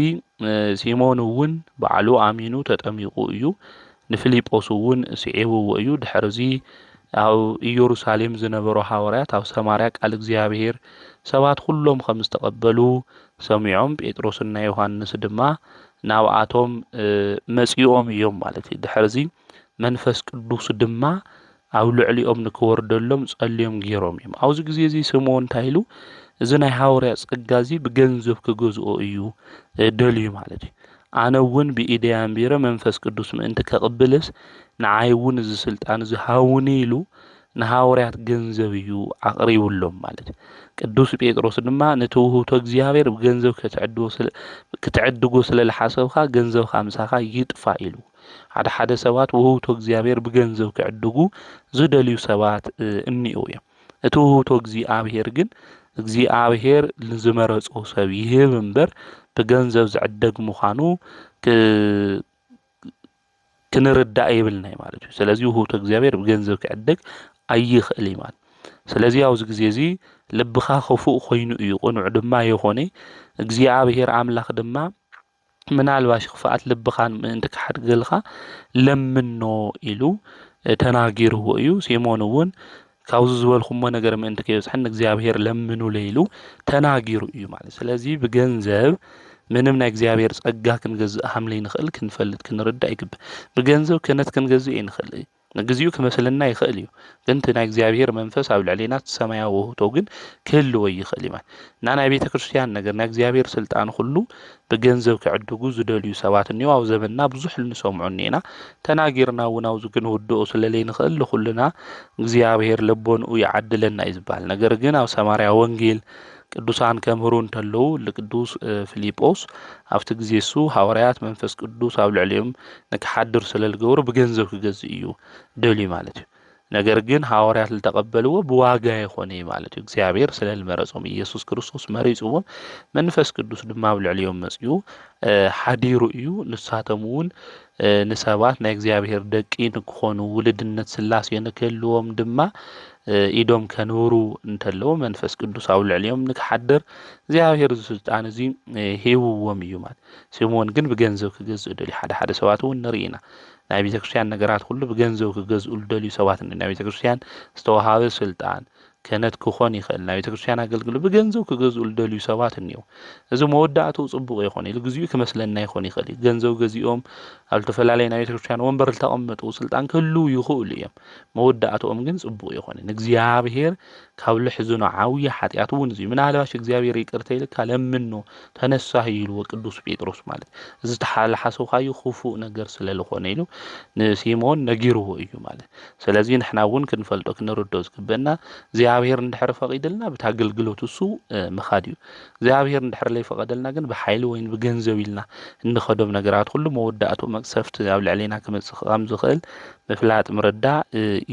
ሲሞን እውን ባዕሉ ኣሚኑ ተጠሚቁ እዩ። ንፊልጶስ እውን ስዒብዎ እዩ። ድሕሪ እዚ ኣብ ኢየሩሳሌም ዝነበሩ ሐዋርያት ኣብ ሰማርያ ቃል እግዚኣብሔር ሰባት ኩሎም ከም ዝተቀበሉ ሰሚዖም ጴጥሮስና ዮሃንስ ድማ ናብኣቶም መጺኦም እዮም ማለት እዩ። ድሕሪ እዚ መንፈስ ቅዱስ ድማ ኣብ ልዕሊኦም ንክወርደሎም ጸልዮም ገይሮም እዮም። ኣብዚ ግዜ እዚ ስምዖን እንታይ ኢሉ እዚ ናይ ሐዋርያ ጸጋ እዚ ብገንዘብ ክገዝኦ እዩ ደልዩ ማለት እዩ። ኣነ እውን ብኢደይ ኣንቢረ መንፈስ ቅዱስ ምእንቲ ከቅብልስ ንዓይ እውን እዚ ስልጣን ዝሃውኒ ኢሉ ንሐዋርያት ገንዘብ እዩ ኣቅሪቡሎም ማለት እዩ። ቅዱስ ጴጥሮስ ድማ ነቲ ውህብቶ እግዚኣብሔር ብገንዘብ ክትዕድጎ ስለዝሓሰብካ ገንዘብካ ምሳኻ ይጥፋ ኢሉ ሓደ ሰባት ውህብቶ እግዚኣብሔር ብገንዘብ ክዕድጉ ዝደልዩ ሰባት እኒአው እዮም። እቲ ውህብቶ እግዚኣብሔር ግን እግዚኣብሔር ንዝመረጾ ሰብ ይህብ እምበር ብገንዘብ ዝዕደግ ምዃኑ ክንርዳእ የብልናይ ማለት እዩ። ስለዚ ውህብቶ እግዚኣብሔር ብገንዘብ ክዕደግ ኣይኽእል ማለት። ስለዚ ኣብዚ ግዜ እዚ ልብኻ ክፉእ ኮይኑ እዩ ቁኑዕ ድማ የኾነ እግዚኣብሔር ኣምላኽ ድማ ምናልባሽ ክፍኣት ልብኻን ምእንቲ ክሓድገልካ ለምኖ ኢሉ ተናጊርዎ እዩ። ሲሞን እውን ካብዚ ዝበልኩሞ ነገር ምእንቲ ከይበፅሐን እግዚኣብሔር ለምኑ ኢሉ ተናጊሩ እዩ ማለት። ስለዚ ብገንዘብ ምንም ናይ እግዚኣብሔር ጸጋ ክንገዝእ ሃምለይ ንኽእል ክንፈልጥ ክንርዳእ ይግባእ። ብገንዘብ ክህነት ክንገዝእ ይንኽእል ንግዚኡ ክመስለና ይኽእል እዩ። ግን እቲ ናይ እግዚኣብሔር መንፈስ ኣብ ልዕሊና ሰማያዊ ውህብቶ ግን ክህልዎ ይኽእል እዩ ማለት እና ናይ ቤተ ክርስቲያን ነገር ናይ እግዚኣብሔር ስልጣን ኩሉ ብገንዘብ ክዕድጉ ዝደልዩ ሰባት እኒኦ ኣብ ዘመንና ብዙሕ ንሰምዖ እኒአና ተናጊርና እውን ኣብዚ ክንውድኦ ስለለይ ንኽእል ንኩልና እግዚኣብሔር ልቦንኡ ይዓድለና እዩ ዝበሃል። ነገር ግን ኣብ ሰማርያ ወንጌል ቅዱሳን ከምህሩ እንተለዉ ለቅዱስ ፊልጶስ ኣብቲ ግዜ እሱ ሐዋርያት መንፈስ ቅዱስ ኣብ ልዕሊኦም ንክሓድር ስለዝገብሩ ብገንዘብ ክገዝእ እዩ ደልዩ ማለት እዩ። ነገር ግን ሐዋርያት ዝተቀበልዎ ብዋጋ ይኾነ ማለት እዩ። እግዚአብሔር ስለልመረጾም ኢየሱስ ክርስቶስ መሪጽዎም መንፈስ ቅዱስ ድማ ኣብ ልዕሊኦም መጽኡ ሓዲሩ እዩ። ንሳቶም እውን ንሰባት ናይ እግዚአብሔር ደቂ ንክኾኑ ውልድነት ስላሴ ንክህልዎም ድማ ኢዶም ከንብሩ እንተለዉ መንፈስ ቅዱስ ኣብ ልዕሊኦም ንክሓድር እግዚአብሔር ስልጣን እዚ ሂብዎም እዩ ማለት። ሲሞን ግን ብገንዘብ ክገዝእ ደልዩ ሓደ ሰባት እውን ንርኢና ናይ ቤተ ክርስቲያን ነገራት ሁሉ ብገንዘብ ክገዝኡ ልደልዩ ሰባት ናይ ቤተ ክርስቲያን ዝተዋሃበ ስልጣን ክህነት ክኾን ይኽእል ናይ ቤተ ክርስቲያን ኣገልግሎት ብገንዘብ ክገዝኡ ልደልዩ ሰባት እኒአው። እዚ መወዳእቱ ጽቡቕ ይኾን ኢሉ ግዚኡ ክመስለና ይኾን ይኽእል እዩ። ገንዘብ ገዚኦም ኣብ ዝተፈላለየ ናይ ቤተ ክርስቲያን ወንበር ዝተቐመጡ ስልጣን ክህልው ይኽእሉ እዮም። መወዳእቶኦም ግን ጽቡቕ ይኾን ንእግዚአብሔር ካብ ልሕዝኖ ዓብዪ ኃጢአት እውን እዚ ምናልባሽ እግዚአብሔር ይቅርታ ይልካ ለምኖ ተነሳህ ኢልዎ ቅዱስ ጴጥሮስ ማለት እዚ ተሓላሓሰብካዩ ክፉእ ነገር ስለዝኾነ ኢሉ ንሲሞን ነጊርዎ እዩ ማለት። ስለዚ ንሕና እውን ክንፈልጦ ክንርድኦ ዝግበአና እግዚአብሔር እንድሕር ፈቂድልና በታ አገልግሎት እሱ ምኻድ እዩ። እግዚአብሔር እንድሕር ዘይፈቀደልና ግን ብሓይሊ ወይ ብገንዘብ ኢልና እንኸዶም ነገራት ሁሉ መወዳእቱ መቅሰፍቲ ኣብ ልዕሊና ክመጽእ ከም ዝኽእል ምፍላጥ ምርዳእ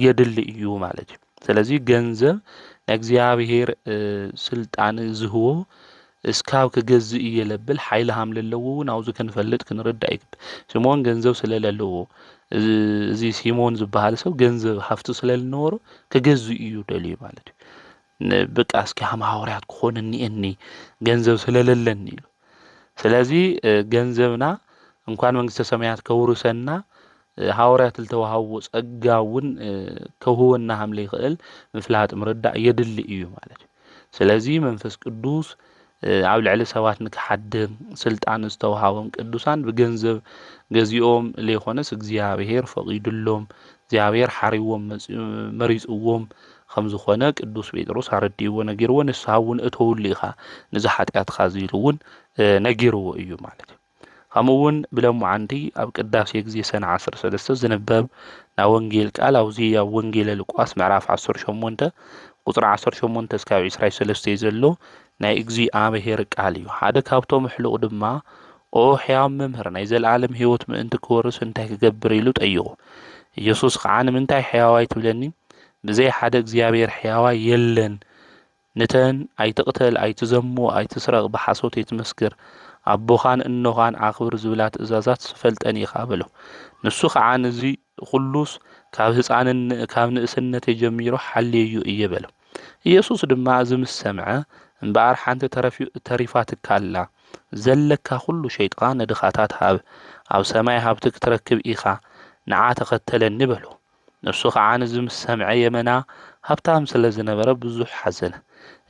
የድሊ እዩ ማለት እዩ። ስለዚ ገንዘብ ናይ እግዚአብሔር ስልጣን ዝህቦ እስካብ ክገዝእ እየለብል ሓይሊ ሃም ለለዎ እውን ኣብዙ ክንፈልጥ ክንርዳእ ይግባእ። ሲሞን ገንዘብ ስለለለዎ እዚ ሲሞን ዝበሃል ሰብ ገንዘብ ሃፍቲ ስለልነበሮ ክገዝእ እዩ ደልዩ ማለት እዩ። በቃ እስኪ ሃም ሐዋርያት ክኾን እኒአኒ ገንዘብ ስለለለኒ ኢሉ። ስለዚ ገንዘብና እንኳን መንግስተ ሰማያት ከውርሰና ሐዋርያት ዝተዋሃብዎ ጸጋ እውን ከውህበና ሃም ለይኽእል ምፍላጥ ምርዳእ የድሊ እዩ ማለት እዩ። ስለዚ መንፈስ ቅዱስ ኣብ ልዕሊ ሰባት ንክሓድር ስልጣን ዝተዋሃቦም ቅዱሳን ብገንዘብ ገዚኦም ለይኾነስ እግዚአብሔር ፈቂዱሎም እግዚአብሔር ሓሪዎም መሪጽዎም ከም ዝኾነ ቅዱስ ጴጥሮስ ኣረዲእዎ ነጊርዎ ንስሓ እውን እተውሉ ኢኻ ንዚ ኃጢአትካ ኢሉ እውን ነጊርዎ እዩ ማለት እዩ። ከምኡ እውን ብለሙዓንቲ ኣብ ቅዳሴ ግዜ ሰነ 13 ዝንበብ ናይ ወንጌል ቃል ኣብዚ ኣብ ወንጌለ ሉቃስ ምዕራፍ 18 ቁጥሪ 18 እስካብ 23 ዘሎ ናይ እግዚአብሔር ቃል እዩ። ሓደ ካብቶም ሕሉቕ ድማ ኦ ኦ ሕያው መምህር ናይ ዘለዓለም ህይወት ምእንቲ ክወርስ እንታይ ክገብር ኢሉ ጠይቁ። ኢየሱስ ከዓ ንምንታይ ሕያዋይ ትብለኒ ብዘይ ሓደ እግዚኣብሔር ሕያዋይ የለን ነተን ኣይትቕተል ኣይትዘሙ ኣይትስረቕ ብሓሶት ኣይትመስክር ኣቦኻን እኖኻን ኣኽብር ዝብላ ትእዛዛት ፈልጠን ኢኻ በሎ። ንሱ ከዓ ነዚ ኩሉስ ካብ ንእስነት የጀሚሮ ሓልየዩ እየ በሎ። ኢየሱስ ድማ እዚ ምስ ሰምዐ እምበኣር ሓንቲ ተሪፋ ትካላ ዘለካ ኩሉ ሸይጥኻ ነድኻታት ሃብ ኣብ ሰማይ ሃብቲ ክትረክብ ኢኻ ንዓ ተኸተለኒ በሎ። ንሱ ከዓ ነዚ ምስ ሰምዐ የመና ሃብታም ስለ ዝነበረ ብዙሕ ሓዘነ።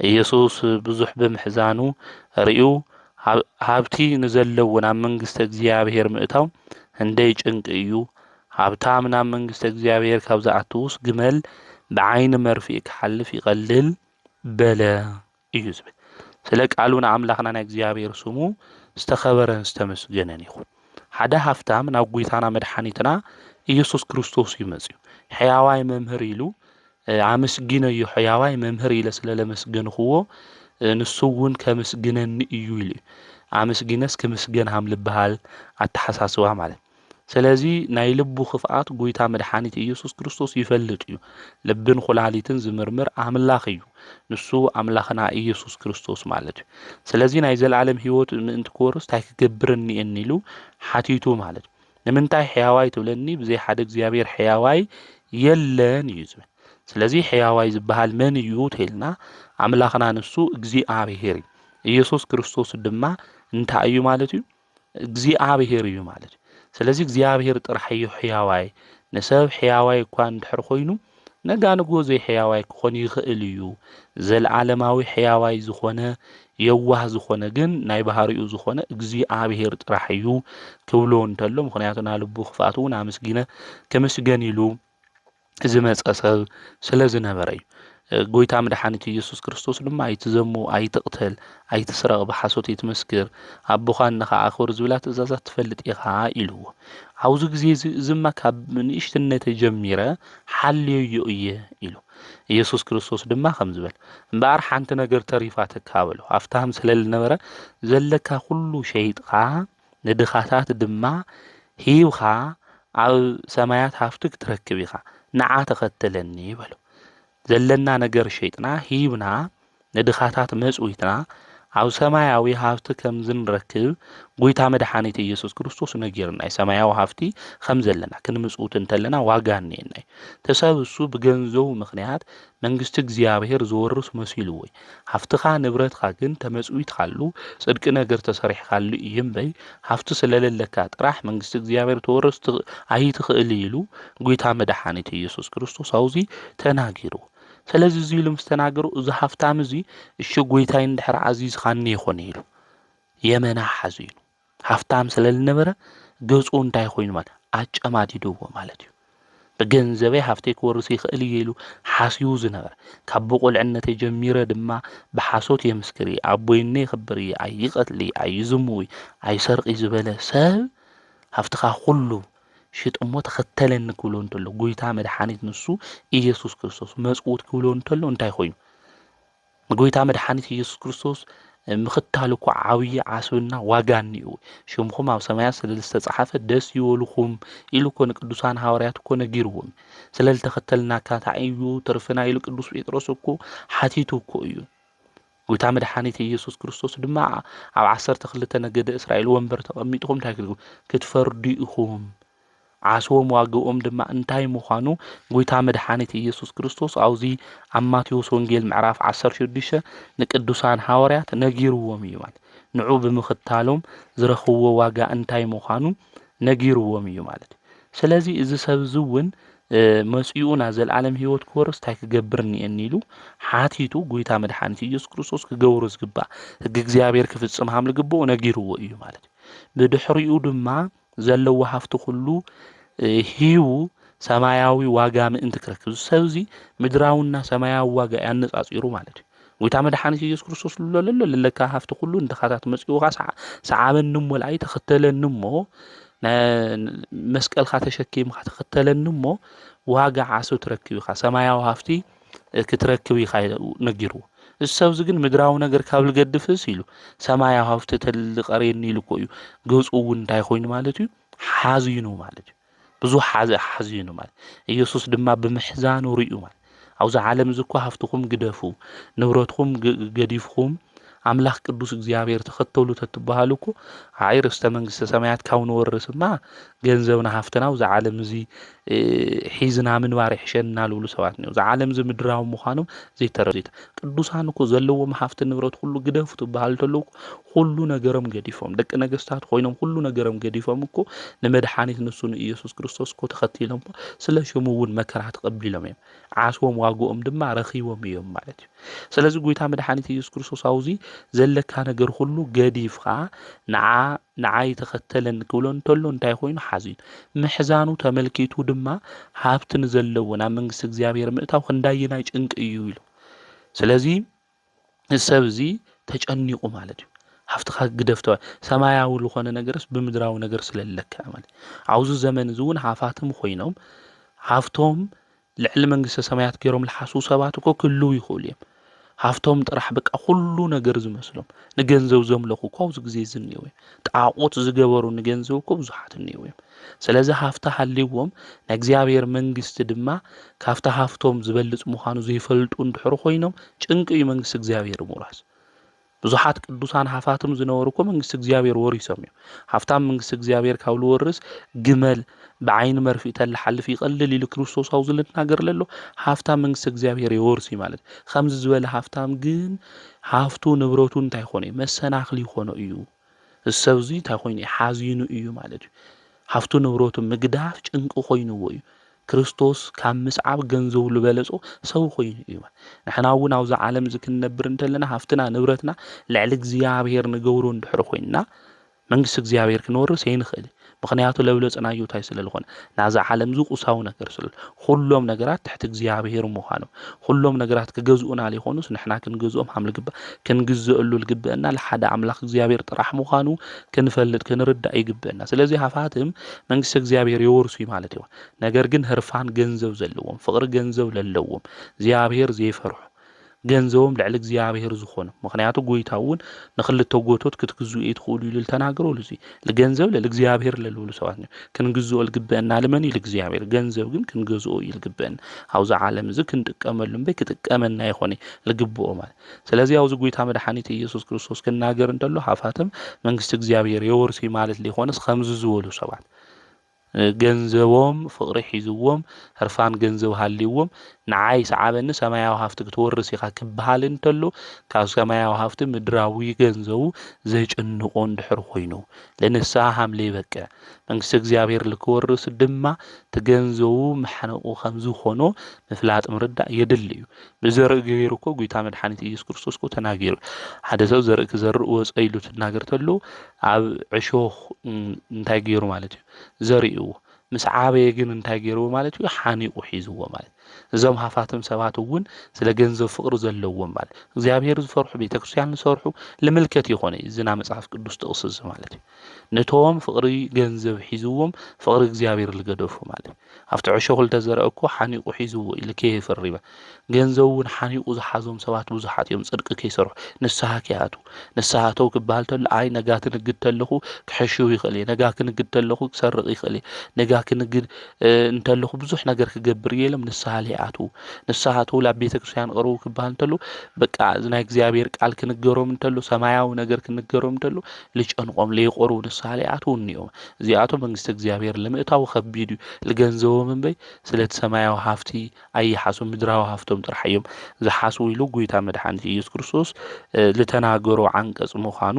ኢየሱስ ብዙሕ ብምሕዛኑ ርዩ ሃብቲ ንዘለዎ ናብ መንግስቲ እግዚኣብሔር ምእታው እንደይ ጭንቂ እዩ። ሃብታም ናብ መንግስቲ እግዚኣብሔር ካብ ዝኣትውስ ግመል ብዓይኒ መርፊእ ክሓልፍ ይቐልል በለ እዩ ዝብል። ስለ ቃሉ ንኣምላኽና ናይ እግዚኣብሔር ስሙ ዝተኸበረን ዝተመስገነን ይኹን። ሓደ ሃፍታም ናብ ጐይታና መድሓኒትና ኢየሱስ ክርስቶስ ይመጽ እዩ። ሕያዋይ መምህር ኢሉ ኣመስጊነዮ ሕያዋይ መምህር ኢለ ስለ ለመስገንኽዎ ንሱ እውን ከመስግነኒ እዩ ኢሉ ኣመስጊነስ ክምስገን ሃም ልበሃል ኣተሓሳስባ ማለት። ስለዚ ናይ ልቡ ክፍኣት ጐይታ መድሓኒት ኢየሱስ ክርስቶስ ይፈልጥ እዩ። ልብን ኩላሊትን ዝምርምር ኣምላኽ እዩ ንሱ ኣምላኽና ኢየሱስ ክርስቶስ ማለት እዩ። ስለዚ ናይ ዘለዓለም ህይወት ምእንቲ ክወርስ እንታይ ክገብረኒ እየኒ ኢሉ ሓቲቱ ማለት እዩ። ንምንታይ ሕያዋይ ትብለኒ ብዘይ ሓደ እግዚኣብሔር ሕያዋይ የለን እዩ ዝብል። ስለዚ ሕያዋይ ዝበሃል መን እዩ ተይልና ኣምላኽና ንሱ እግዚኣብሔር እዩ። ኢየሱስ ክርስቶስ ድማ እንታይ እዩ ማለት እዩ? እግዚኣብሔር እዩ ማለት እዩ። ስለዚ እግዚኣብሔር ጥራሕ እዩ ሕያዋይ። ንሰብ ሕያዋይ እኳ እንድሕር ኮይኑ ነጋንጎ ዘይ ሕያዋይ ክኾን ይኽእል እዩ። ዘለዓለማዊ ሕያዋይ ዝኾነ የዋህ ዝኾነ ግን ናይ ባህሪኡ ዝኾነ እግዚኣብሔር ጥራሕ እዩ ክብሎ እንተሎ ምክንያቱ ና ልቡ ክፍኣት እውን ኣመስጊነ ከመስገን ኢሉ ዝመጸ ሰብ ስለ ዝነበረ እዩ። ጐይታ መድሓኒት ኢየሱስ ክርስቶስ ድማ ኣይትዘሙ ኣይትቕተል ኣይትስረቕ ብሓሶት ኣይትመስክር ኣቦኻን ንኸኣኽብር ዝብላ ትእዛዛት ትፈልጥ ኢኻ ኢልዎ። ኣብዚ ግዜ ዝማ ካብ ንእሽትነት ጀሚረ ሓልየዮ እየ ኢሉ ኢየሱስ ክርስቶስ ድማ ከም ዝበል እምበኣር ሓንቲ ነገር ተሪፋ ትካበሎ ሃፍታም ስለ ዝነበረ ዘለካ ኩሉ ሸይጥኻ ንድኻታት ድማ ሂብኻ ኣብ ሰማያት ሃፍቲ ክትረክብ ኢኻ ንዓ ተኸተለኒ በሎ። ዘለና ነገር ሸይጥና ሂብና ንድኻታት መጽዊትና ኣብ ሰማያዊ ሃፍቲ ከም ዝንረክብ ጐይታ መድሓኒት ኢየሱስ ክርስቶስ ነጊርና እዩ። ሰማያዊ ሃፍቲ ከም ዘለና ክንምጽውት እንተለና ዋጋ እኒአና እዩ። ተሰብ እሱ ብገንዘቡ ምክንያት መንግስቲ እግዚኣብሔር ዝወርስ መሲልዎ እዩ። ሃፍትኻ ንብረትኻ ግን ተመጽዊትካሉ ጽድቂ ነገር ተሰሪሕካሉ እዩ እምበይ ሃፍቲ ስለለለካ ጥራሕ መንግስቲ እግዚኣብሔር ተወርስ ኣይትኽእል ኢሉ ጐይታ መድሓኒት ኢየሱስ ክርስቶስ ኣውዚ ተናጊሩ። ስለዚ እዚ ኢሉ ምስ ተናገሩ እዚ ሃፍታም እዚ እሺ ጐይታይ እንድሕር ዓዚዝኻኒ ይኾነ ኢሉ የመና ሓዚኑ ሃፍታም ስለ ዝነበረ ገጹ እንታይ ኮይኑ ማለት ኣጨማዲድዎ ማለት እዩ። ብገንዘበይ ሃፍተይ ክወርስ ይኽእል እዩ ኢሉ ሓሲቡ ዝነበረ ካብ ብቁልዕነት ጀሚረ ድማ ብሓሶት የምስክር ኣቦይነ ይኽብር ኣይቀትሊ ኣይዝሙዊ ኣይሰርቂ ዝበለ ሰብ ሃፍትኻ ኩሉ ሽጥሞ ተኸተለኒ ክብሎ እንተሎ ጐይታ መድሓኒት ንሱ ኢየሱስ ክርስቶስ መጽውት ክብሎ እንተሎ እንታይ ኮይኑ ጐይታ መድሓኒት ኢየሱስ ክርስቶስ ምኽታል እኳ ዓብዪ ዓስብና ዋጋ እኒኡ ሽምኹም ኣብ ሰማያት ስለ ዝተጻሓፈ ደስ ይበልኹም ኢሉ እኮ ንቅዱሳን ሃዋርያት እኮ ነጊርዎም ስለ ዝተኸተልናካ እንታይ እዩ ትርፍና ኢሉ ቅዱስ ጴጥሮስ እኮ ሓቲቱ እኮ እዩ። ጐይታ መድሓኒት ኢየሱስ ክርስቶስ ድማ ኣብ 12 ነገደ እስራኤል ወንበር ተቐሚጥኩም እንታይ ክትፈርዱ ኢኹም ዓስቦም ዋግኦም ድማ እንታይ ምዃኑ ጐይታ መድሓኒት ኢየሱስ ክርስቶስ ኣውዚ ኣብ ማቴዎስ ወንጌል ምዕራፍ 16 ንቅዱሳን ሃዋርያት ነጊርዎም እዩ ማለት ንዑ ብምኽታሎም ዝረኽብዎ ዋጋ እንታይ ምዃኑ ነጊርዎም እዩ ማለት እዩ። ስለዚ እዚ ሰብ እዚ እውን መጽኡና ዘለዓለም ህይወት ክወርስ እንታይ ክገብር እኒአኒ ኢሉ ሓቲቱ ጐይታ መድሓኒት ኢየሱስ ክርስቶስ ክገብሮ ዝግባእ ሕጊ እግዚኣብሔር ክፍጽም ሃም ዝግብኦ ነጊርዎ እዩ ማለት እዩ። ብድሕሪኡ ድማ ዘለዎ ሃፍቲ ኩሉ ሂቡ ሰማያዊ ዋጋ ምእንቲ ክረክብ ሰብ እዚ ምድራውና ሰማያዊ ዋጋ ያነጻጺሩ ማለት እዩ። ጐይታ መድሓኒት ኢየሱስ ክርስቶስ ልለሎ ለለካ ሃፍቲ ኩሉ እንድኻታት መጽኡኻ ሰዓበኒ እሞ ላኣይ ተኸተለኒ እሞ መስቀልካ ተሸኪምካ ተኸተለኒ እሞ ዋጋ ዓስብ ትረክብ ኢኻ ሰማያዊ ሃፍቲ ክትረክብ ኢኻ ነጊርዎ። السبز ግን ምድራዊ ነገር ካብ ልገድፍስ ኢሉ ሰማያዊ ሃብቲ ተልቀርየኒ ኢሉ እኮ እዩ ገጹ እውን እንታይ ኮይኑ ማለት እዩ ሓዚኑ ማለት እዩ ብዙሕ ሓዚኑ ማለት ኢየሱስ ድማ ብምሕዛኑ ርኡ ማለት ኣብዛ ዓለም እዚ እኮ ሃፍትኩም ግደፉ ንብረትኩም ገዲፍኩም አምላክ ቅዱስ እግዚአብሔር ተኸተሉ ተትበሃሉ እኮ አይ ርስተ መንግስተ ሰማያት ካብ ንወርስማ ገንዘብና ሃፍትናው ዘዓለም እዚ ሒዝና ምንባር ይሕሸና ልብሉ ሰባት ነው ዘዓለም እዚ ምድራዊ ምዃኖም ዘይተረዲት ቅዱሳን እኮ ዘለዎም ሃፍቲ ንብረት ሁሉ ግደፉ ትበሃል ተሉ ሁሉ ነገሮም ገዲፎም ደቂ ነገስታት ኮይኖም ሁሉ ነገሮም ገዲፎም እኮ ንመድሓኒት ንሱን ኢየሱስ ክርስቶስ እኮ ተኸቲሎም ስለ ሽሙ እውን መከራ ተቀቢሎም እዮም ዓስዎም ዋግኦም ድማ ረኺቦም እዮም ማለት እዩ ስለዚ ጎይታ መድሓኒት ኢየሱስ ክርስቶስ አውዚ ዘለካ ነገር ሁሉ ገዲፍኻ ንዓይ ተኸተለን ክብሎ እንተሎ እንታይ ኮይኑ ሓዚን ምሕዛኑ ተመልኪቱ ድማ ሃብትን ዘለዎ ናብ መንግስቲ እግዚአብሔር ምእታው ክንዳይናይ ጭንቅ እዩ ኢሉ ስለዚ ሰብ እዚ ተጨኒቁ ማለት እዩ ሃፍትኻ ግደፍተዋ ሰማያዊ ዝኾነ ነገርስ ብምድራዊ ነገር ስለለካ ማለት አውዚ ዘመን እዚ እውን ሃፋትም ኮይኖም ሃፍቶም ልዕሊ መንግስተ ሰማያት ገይሮም ልሓሱ ሰባት እኮ ክሉ ይኽእሉ እዮም ሃፍቶም ጥራሕ በቃ ሁሉ ነገር ዝመስሎም ንገንዘብ ዘምለኹ እኮ ኣብዚ ግዜ ዝንኤው ጣዖት ዝገበሩ ንገንዘብ እኮ ብዙሓት እንኤው ስለዚ ሃፍታ ሃልይዎም ናይ እግዚአብሔር መንግስቲ ድማ ካፍታ ሃፍቶም ዝበልጽ ምዃኑ ዘይፈልጡ እንድሕር ኮይኖም ጭንቂ እዩ መንግስቲ እግዚአብሔር ምውራስ ብዙሓት ቅዱሳን ሃፋትም ዝነበሩ እኮ መንግስቲ እግዚአብሔር ወሪሶም እዮም ሃፍታም መንግስቲ እግዚአብሔር ካብ ልወርስ ግመል بعين مرفي تلحلف يقلل إلى كريستوس أو زلنا نجر له هافتام من سجزابير يورسي مالت خمس زوال هافتام جن هافتو نبروتون تايخوني مسنا خلي خونو إيو السوزي تايخوني حازينو إيو مالت هافتو نبروتون مقداف جنكو خوينو ويو كريستوس كان مسعب جنزو لبلسو سو خوين إيو نحن أول نوز عالم زكن نبرنت لنا هافتنا نبرتنا لعلك زيابير نجورون دحر خويننا መንግስት እግዚአብሔር ክንወርስ ይንخل ምክንያቱ ለብለጽናዩ ታይ ስለልሆነ ናዛ ዓለም ዙ ቁሳው ነገር ስለ ሁሉም ነገራት ተሕት እግዚአብሔር ምዃኖም ሁሉም ነገራት ከገዝኡና ሊሆኑስ ንሕና ክንገዝኦም hamልግባ ክንግዝእሉ ልግበና ለሓደ አምላክ እግዚአብሔር ጥራሕ ምዃኑ ክንፈልጥ ክንርዳእ ይግበና ስለዚ ሃፋትም መንግስት እግዚአብሔር ይወርሱ ማለት ይሆን ነገር ግን ህርፋን ገንዘብ ዘለዎም ፍቅር ገንዘብ ለለዎም እግዚአብሔር ዘይፈርሑ ገንዘውም ልዕሊ እግዚአብሔር ዝኾነ ምክንያቱ ጎይታውን ንኽልተ ጎቶት ክትግዙ ይትኹሉ ይል ተናግሮ ልዚ ለገንዘብ ለእግዚአብሔር ለልውሉ ሰዋት ነው ክንግዙኦ ልግበና ለመን ይል እግዚአብሔር ገንዘብ ግን ክንገዝኦ ይልግበና አውዛ ዓለም እዚ ክንጥቀመሉም በይ ክትጥቀመና ይሆነ ልግብኦ ማለት ስለዚህ አውዚ ጎይታ መድኃኒት ኢየሱስ ክርስቶስ ከናገር እንተሎ ሃፋትም መንግስት እግዚአብሔር የወርሲ ማለት ሊሆንስ ከምዝ ዝወሉ ሰዋት ገንዘቦም ፍቅሪ ሒዝዎም ህርፋን ገንዘብ ሃልይዎም ንዓይ ሰዓበኒ ሰማያዊ ሃፍቲ ክትወርስ ኢኻ ክበሃል እንተሎ ካብ ሰማያዊ ሃፍቲ ምድራዊ ገንዘቡ ዘይጭንቆ እንድሕር ኮይኑ ለንስሓ ሃምለ ይበቀ መንግስት እግዚአብሔር ልክወርስ ድማ ተገንዘቡ መሐነቁ ከምዝ ኾኖ ምፍላጥ ምርዳእ የድል እዩ ብዘርኢ ገይሩ እኮ ጎይታ መድኃኒት ኢየሱስ ክርስቶስ እኮ ተናገሩ ሓደ ሰው ዘርኢ ክዘርእ ወፀይሉ ተናገር ተሎ ኣብ ዕሾኽ እንታይ ገይሩ ማለት እዩ ዘርእዩ ምስ ዓበየ ግን እንታይ ገይሩ ማለት እዩ ሓኒቁ ሒዝዎ ማለት እዞም ሃፋትም ሰባት እውን ስለ ገንዘብ ፍቅር ዘለዎም ማለት እግዚአብሔር ዝፈርሑ ቤተክርስቲያን ዝሰርሑ ለምልከት ይኾነ ዝና መጽሐፍ ቅዱስ ተቕስስ ማለት እዩ ነቶም ፍቅሪ ገንዘብ ሒዝዎም ፍቅሪ እግዚአብሔር ልገደፉ ማለት ኣብቲ ዕሾኽ ተዘርአ እኮ ሓኒቁ ሒዝዎ ኢልከ ይፈሪባ ገንዘቡን ሓኒቁ ዝሓዞም ሰባት ብዙሓት እዮም ጽድቅ ከይሰርሑ ንስሓ ከያቱ ንስሓተው ክባል ተለ አይ ነጋ ክንግድ ተለኹ ክሕሽው ይኽእል ነጋ ክንግድ ተለኹ ክሰርቕ ይኽእል ነጋ ክንግድ እንተለኹ ብዙሕ ነገር ክገብር የለም ንስሓ ሊኣቱ ንስሓቱ ላብ ቤተክርስቲያን ቀርቡ ክባል ተሉ በቃ ዝናይ እግዚአብሔር ቃል ክንገሮም እንተሉ ሰማያዊ ነገር ክንገሮም እንተሉ ልጨንቆም ለይቆርቡ ንስሓ ሊኣቱ እንዮም እዚኣቶ መንግስት እግዚአብሔር ለምእታው ከቢድ ለገንዘቦም እንበይ ስለት ሰማያዊ ሃፍቲ አይሓሱ ምድራዊ ሃፍቶም ጥራሕዮም ዝሓሱ ኢሉ ጎይታ መድኃኒት ኢየሱስ ክርስቶስ ለተናገሮ አንቀጽ ምዃኑ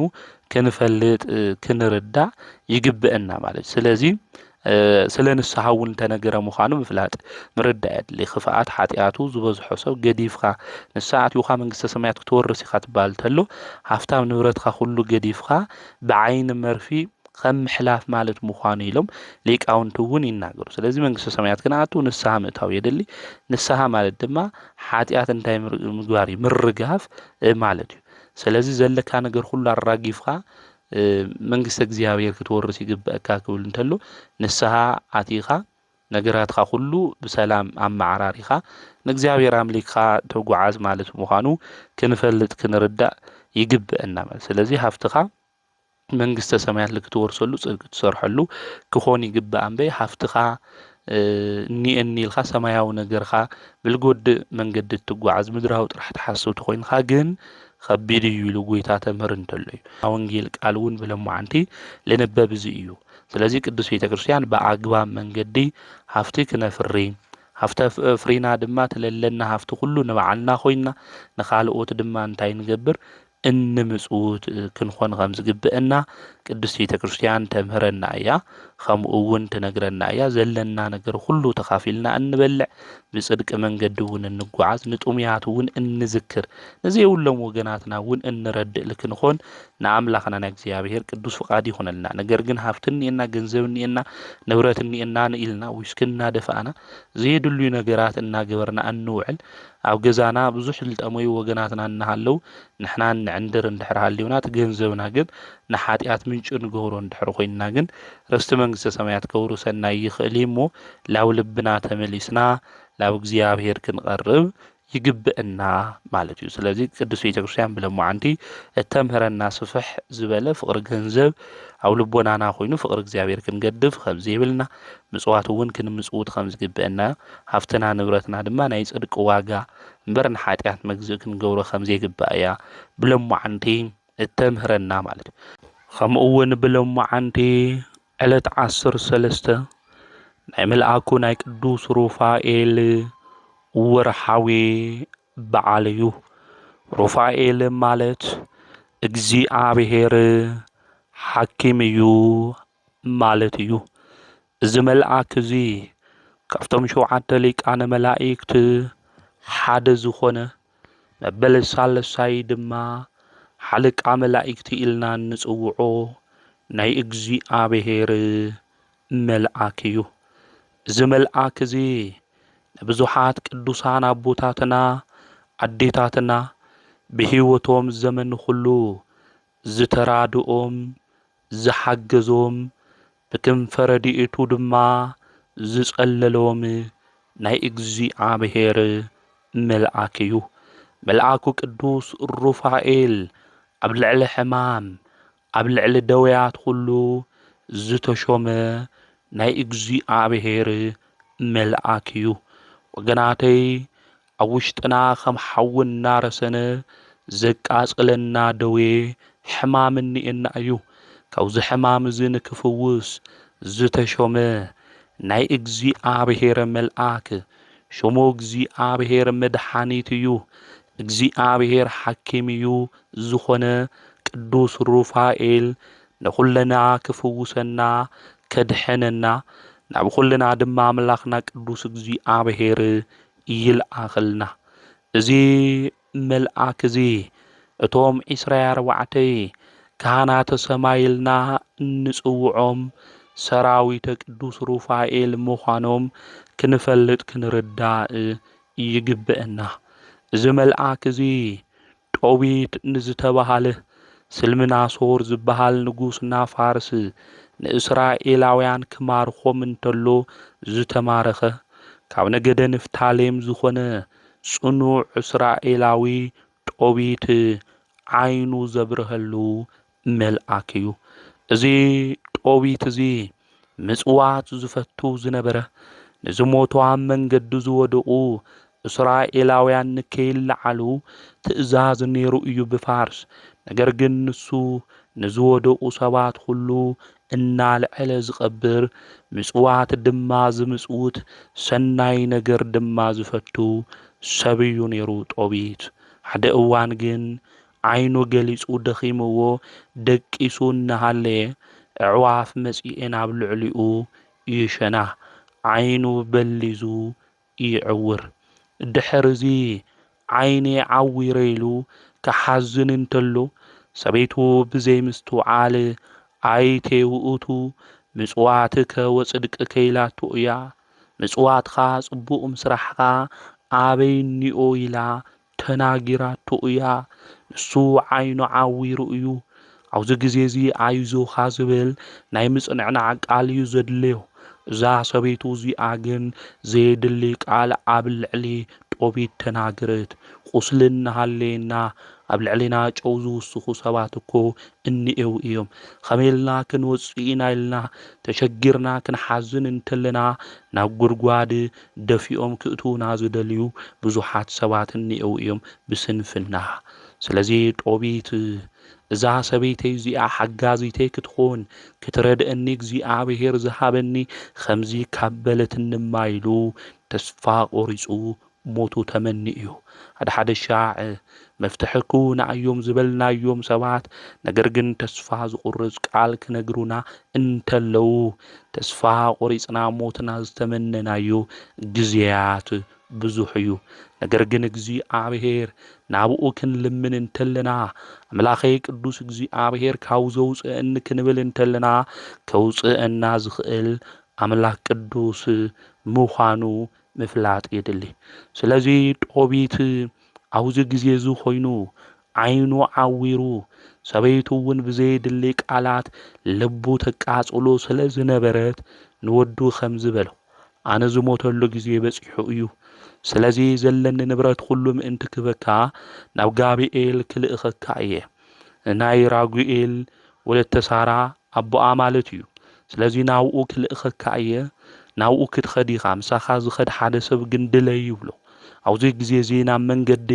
ክንፈልጥ ክንርዳ ይግብአና ማለት ስለዚ ስለ ንስሓውን ተነገረ ምዃኑ ምፍላጥ ምርዳእ ለኽፋት ኃጢአቱ ዝበዝሖ ሰብ ገዲፍኻ ንስሓት ይኻ መንግስተ ሰማያት ክትወርስ ኢኻ ትባል ተሎ ሃፍታም ንብረትኻ ሁሉ ገዲፍኻ ብዓይን መርፊ ከም ሕላፍ ማለት ምዃኑ ኢሎም ሊቃውንቱ እውን ይናገሩ ስለዚ መንግስተ ሰማያት ክናቱ ንስሓ ምእታው የደሊ ንስሓ ማለት ድማ ኃጢአት እንታይ ምግባር ምርጋፍ ማለት እዩ ስለዚ ዘለካ ነገር ሁሉ አራጊፍኻ መንግስት እግዚአብሔር ክትወርስ ይግበአካ ክብል እንተሎ ንስሓ አቲኻ ነገራትካ ኩሉ ብሰላም ኣመዓራሪኻ ንእግዚኣብሔር ኣምሊክካ ተጓዓዝ ማለት ምዃኑ ክንፈልጥ ክንርዳእ ይግብአና ማለት ስለዚ ሃፍትኻ መንግስተ ሰማያት ልክትወርሰሉ ጽድቂ ትሰርሐሉ ክኾን ይግባእ እምበይ ሃፍትኻ እኒአኒ ኢልካ ሰማያዊ ነገርካ ብልጎድእ መንገዲ እትጓዓዝ ምድራዊ ጥራሕ ትሓስብ ተኾይንካ ግን ከቢድ እዩ ኢሉ ጎይታ ተምህር እንተሎ እዩ ወንጌል ቃል እውን ብለማዓንቲ ልንበብ እዚ እዩ ስለዚ ቅዱስ ቤተ ክርስቲያን ብኣግባብ መንገዲ ሃፍቲ ክነፍሪ ሃፍተ ፍሪና ድማ ትለለና ሃፍቲ ኩሉ ንባዓልና ኮይና ንኻልኦት ድማ እንታይ ንገብር እንምጽውት ክንኾን ከም ዝግብአና ቅዱስ ቤተ ክርስቲያን ተምህረና እያ ከምኡ እውን ትነግረና እያ ዘለና ነገር ሁሉ ተኻፊልና እንበልዕ ብጽድቂ መንገዲ እውን እንጓዓዝ ንጡምያት እውን እንዝክር ነዘይብሎም ወገናትና እውን እንረድእ ልክንኾን ንኣምላኽና ናይ እግዚኣብሔር ቅዱስ ፍቃድ ይኹነልና ነገር ግን ሃፍቲ እኒአና ገንዘብ እኒአና ንብረት እኒአና ንኢልና ውሽክና ደፋእና ዘየድልዩ ነገራት እናገበርና እንውዕል ኣብ ገዛና ብዙሕ ዝልጠመዩ ወገናትና እናሃለው ንሕና ንዕንድር እንድሕር ሃልዩና እቲ ገንዘብና ግን ንሓጢኣት ምንጭ ንገብሮ እንድሕር ኮይንና ግን ርስቲ መንግስተ ሰማያት ከውርሰና ይኽእል እሞ ላብ ልብና ተመሊስና ላብ እግዚኣብሔር ክንቐርብ ይግብአና ማለት እዩ ስለዚ ቅዱስ ቤተ ክርስቲያን ብለማዓንቲ እተምህረና ስፍሕ ዝበለ ፍቅሪ ገንዘብ ኣብ ልቦናና ኮይኑ ፍቅሪ እግዚኣብሔር ክንገድፍ ከም ዘይብልና ምጽዋት እውን ክንምጽውት ከም ዝግብአና ሃፍትና ንብረትና ድማ ናይ ጽድቂ ዋጋ እምበር ንሓጢኣት መግዝእ ክንገብሮ ከም ዘይግባእ እያ ብለማዓንቲ እተምህረና ማለት እዩ ከምኡ እውን ብለማዓንቲ ዕለት 13 ናይ መልኣኩ ናይ ቅዱስ ሩፋኤል ወርሓዊ በዓል እዩ ሩፋኤል ማለት እግዚአብሔር ሓኪም እዩ ማለት እዩ እዚ መልኣክ እዚ ካብቶም 7 ሊቃነ መላእክት ሓደ ዝኾነ መበል ሳልሳይ ድማ ሓለቃ መላእክቲ ኢልና ንጽውዖ ናይ እግዚአብሔር መልኣክ እዩ እዚ መልኣክ እዚ ብዙሓት ቅዱሳን ኣቦታትና ኣዴታትና ብህይወቶም ዘመን ሁሉ ዝተራድኦም ዝሓገዞም ብክንፈ ረድኤቱ ድማ ዝጸለሎም ናይ እግዚአብሔር መልኣክ እዩ መልኣኩ ቅዱስ ሩፋኤል ኣብ ልዕሊ ሕማም ኣብ ልዕሊ ደውያት ሁሉ ዝተሾመ ናይ እግዚአብሔር መልኣክ እዩ ወገናተይ ኣብ ውሽጥና ከም ሓዊ እናረሰነ ዘቃጽለና ደዌ ሕማም እኒአና እዩ ካብዚ ሕማም እዚ ንክፍውስ ዝተሾመ ናይ እግዚአብሔር መልኣክ ሽሙ እግዚአብሔር መድኃኒት እዩ እግዚአብሔር ሓኪም እዩ ዝኾነ ቅዱስ ሩፋኤል ንኹለና ክፍውሰና ከድሕነና ናብ ኩልና ድማ ኣምላኽና ቅዱስ እግዚአብሔር ይልኣኽልና እዚ መልኣክ እዚ እቶም 24 ካህናተ ሰማይ ኢልና እንጽውዖም ሰራዊተ ቅዱስ ሩፋኤል ምዃኖም ክንፈልጥ ክንርዳእ ይግብአና እዚ መልኣክ እዚ ጦቢት ንዝተባሃለ ስልምናሶር ዝበሃል ንጉስና ፋርስ ንእስራኤላውያን ክማርኾም እንተሎ ዝተማረኸ ካብ ነገደ ንፍታሌም ዝኾነ ጽኑዕ እስራኤላዊ ጦቢት ዓይኑ ዘብርሀሉ መልኣክ እዩ እዚ ጦቢት እዚ ምጽዋት ዝፈቱ ዝነበረ ንዝሞቱ ኣብ መንገዲ ዝወድቑ እስራኤላውያን ንከይለዓሉ ትእዛዝ ነይሩ እዩ ብፋርስ ነገር ግን ንሱ ንዝወደቑ ሰባት ሁሉ እናልዕለ ዝቐብር ምጽዋት ድማ ዝምጽውት ሰናይ ነገር ድማ ዝፈቱ ሰብ እዩ ነይሩ ጦቢት ሓደ እዋን ግን ዓይኑ ገሊጹ ደኺምዎ ደቂሱ እናሃለየ ኣዕዋፍ መጺአን ኣብ ልዕሊኡ ይሸና ዓይኑ በሊዙ ይዕውር ድሕር እዚ ዓይኔ ዓዊረ ኢሉ ክሓዝን እንተሎ ሰበይቱ ብዘይ ምስትውዓል ኣይቴ ውእቱ ምጽዋትከ ወጽድቅከ ኢላቱ እያ ምጽዋትካ ጽቡቕ ምስራሕካ ኣበይ እኒኦ ኢላ ተናጊራቱ እያ ንሱ ዓይኑ ዓዊሩ እዩ ኣብዚ ግዜ እዚ ኣይዞኻ ዝብል ናይ ምጽንዕናዕ ቃል እዩ ዘድልዮ እዛ ሰበይቱ እዚኣ ግን ዘየድሊ ቃል ኣብ ልዕሊ ጦቢት ተናገረት። ቁስሊ እናሃለየና ኣብ ልዕሊና ጨው ዝውስኹ ሰባት እኮ እኒኤው እዮም። ከመይ ኢልና ክንወፅእ ኢና ኢልና ተሸጊርና ክንሓዝን እንተለና ናብ ጉድጓድ ደፊኦም ክእትዉና ዝደልዩ ብዙሓት ሰባት እኒኤው እዮም ብስንፍና። ስለዚ ጦቢት እዛ ሰበይተይ እዚኣ ሓጋዚተይ ክትኾን ክትረድአኒ እግዚኣብሔር ዝሃበኒ ከምዚ ካብ በለትንማ ኢሉ ተስፋ ቆሪፁ ሞቱ ተመኒ እዩ። ሓደ ሻዕ መፍትሕኩ ንኣዮም ዝበልናዮም ሰባት ነገር ግን ተስፋ ዝቁርፅ ቃል ክነግሩና እንተለዉ ተስፋ ቆሪፅና ሞትና ዝተመነናዮ ግዜያት ብዙሕ እዩ። ነገር ግን እግዚኣብሔር ናብኡ ክንልምን እንተለና ኣምላኸይ ቅዱስ እግዚኣብሔር ካብ ዘውፅአኒ ክንብል እንተለና ከውፅአና ዝኽእል ኣምላኽ ቅዱስ ምዃኑ ምፍላጥ የድሊ። ስለዚ ጦቢት ኣብዚ ግዜ እዚ ኮይኑ ዓይኑ ዓዊሩ ሰበይቱ እውን ብዘየድሊ ቃላት ልቡ ተቃጽሎ ስለ ዝነበረት ንወዱ ከም ዝበሎ ኣነ ዝሞተሉ ግዜ በፂሑ እዩ። ስለዚ ዘለኒ ንብረት ኩሉ ምእንቲ ክበካ ናብ ጋብኤል ክልእኸካ እየ። ናይ ራጉኤል ወለተ ሳራ ኣቦኣ ማለት እዩ። ስለዚ ናብኡ ክልእኸካ እየ። ናብኡ ክትኸድ ኢኻ ምሳኻ ዝኸድ ሓደ ሰብ ግን ድለይ ይብሎ። ኣብዚ ግዜ እዚ ናብ መንገዲ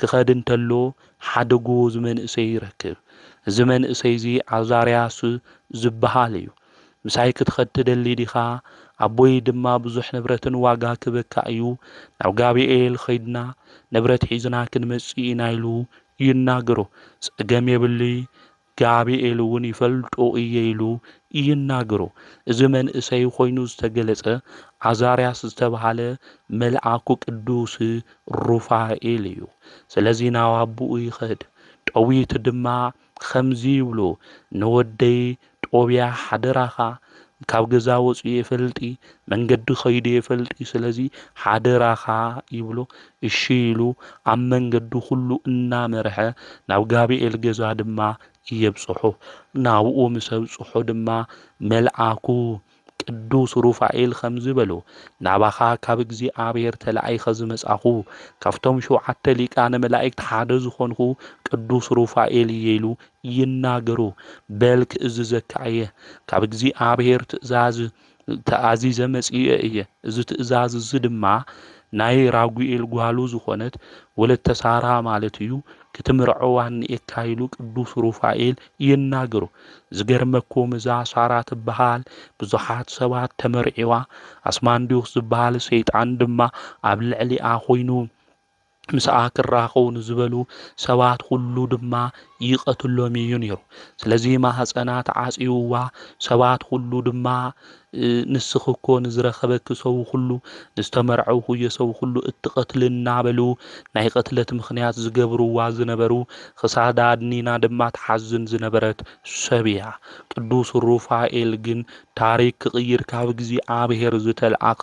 ክኸድ እንተሎ ሓደ ጎዝ መንእሰይ ይረክብ። እዚ መንእሰይ እዚ ዓዛርያስ ዝበሃል እዩ። ምሳይ ክትኸድ ትደሊ ዲኻ? ኣቦይ ድማ ብዙሕ ንብረትን ዋጋ ክበካ እዩ። ናብ ጋብኤል ኸይድና ንብረት ሒዝና ክንመጽእ ኢና ኢሉ ይናገሮ። ፀገም የብሊ ጋብኤል እውን ይፈልጦ እየ ኢሉ ይናገሮ። እዚ መንእሰይ ኮይኑ ዝተገለጸ ዓዛርያስ ዝተባሃለ መልአኩ ቅዱስ ሩፋኤል እዩ። ስለዚ ናብ ኣቦኡ ይኸድ። ጦቢት ድማ ከምዚ ይብሎ ንወደይ ጦብያ ሓደራኻ ካብ ገዛ ወፂኡ የፈልጢ መንገዲ ኸይዱ የፈልጢ ስለዚ ሓደራኻ ይብሎ። እሺ ኢሉ ኣብ መንገዲ ኩሉ እናመርሐ ናብ ጋብኤል ገዛ ድማ የብፅሖ። ናብኡ ምስ ኣብፅሖ ድማ መልአኩ ቅዱስ ሩፋኤል ከም ዝበሎ ናባኻ ካብ እግዚኣብሔር ተላኢኸ ዝመጻኹ ካብቶም 7 ሊቃነ መላእክቲ ሓደ ዝኾንኩ ቅዱስ ሩፋኤል እየ ኢሉ ይናገሩ። በል ክእዝዘካ እየ ካብ እግዚኣብሔር ትእዛዝ ተኣዚዘ መጺአ እየ። እዚ ትእዛዝ እዚ ድማ ናይ ራጉኤል ጓሉ ዝኾነት ወለተ ሳራ ማለት እዩ ክትምርዖዋ እኒኤካ ኢሉ ቅዱስ ሩፋኤል ይናገሩ። ዝገርመኩም እዛ ሳራ ትበሃል ብዙሓት ሰባት ተመርዒዋ ኣስማንዲዮስ ዝበሃል ሰይጣን ድማ ኣብ ልዕሊኣ ኮይኑ ምስኣ ክራኸቡ ንዝበሉ ሰባት ሁሉ ድማ ይቐትሎም እዩ ነይሩ። ስለዚ ማህፀና ተዓፂውዋ ሰባት ሁሉ ድማ ንስኽ እኮ ንዝረኸበኪ ሰው ሁሉ ንዝተመርዐው የሰው ሁሉ እትቐትል እናበሉ ናይ ቀትለት ምኽንያት ዝገብርዋ ዝነበሩ ክሳዳ ኣድኒና ድማ ተሓዝን ዝነበረት ሰብ እያ። ቅዱስ ሩፋኤል ግን ታሪክ ክቕይር ካብ እግዚኣብሔር ዝተልኣኸ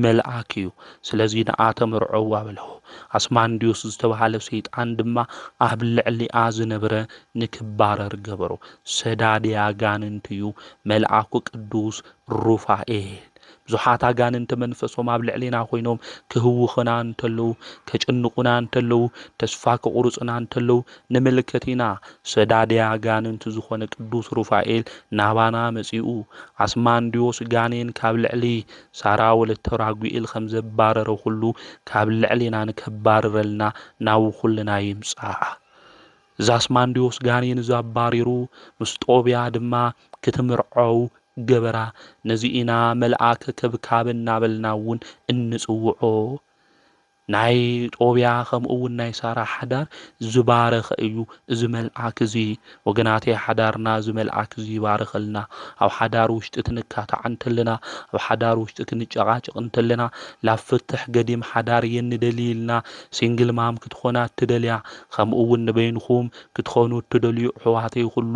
መልአክ እዩ። ስለዚ ንኣ ተመርዐዋ በልሆ። ኣስማንዲዮስ ዝተባሃለ ሰይጣን ድማ ኣብ ልዕሊኣ ዝነበረ ንክባረር ገበሮ። ሰዳድ ኣጋንንት እዩ መልአኩ ቅዱስ ሩፋኤል። ብዙሓት ኣጋንንቲ መንፈሶም ኣብ ልዕሊና ኮይኖም ክህውኹና እንተለዉ ከጭንቁና እንተለዉ ተስፋ ክቁርፅና እንተለዉ ንምልከት ኢና። ሰዳድ ኣጋንንት ዝኾነ ቅዱስ ሩፋኤል ናባና መጺኡ ኣስማንዲዮስ ጋኔን ካብ ልዕሊ ሳራ ወለተ ራጉኤል ከም ዘባረረ ሁሉ ካብ ልዕሊና ንከባርረልና ናብ ኩልና ይምጻእ። እዛ ኣስማንዲዮስ ጋኔን ዘባሪሩ ምስ ጦብያ ድማ ክትምርዖው ገበራ። ነዚ ኢና መልአከ ከብካብ እናበልና እውን እንጽውዖ። ናይ ጦብያ ከምኡ እውን ናይ ሳራ ሓዳር ዝባረኸ እዩ እዚ መልአክ እዚ። ወገናተይ ሓዳርና እዚ መልአክ እዚ ይባረኸልና። ኣብ ሓዳር ውሽጢ ክንካታዕ እንተለና ኣብ ሓዳር ውሽጢ ክንጨቃጨቕ እንተለና ላብ ፍትሕ ገዲም ሓዳር የንደሊ ኢልና ሲንግል ማም ክትኾና እትደልያ ከምኡ እውን ንበይንኹም ክትኾኑ እትደልዩ ኣሕዋተይ ኩሉ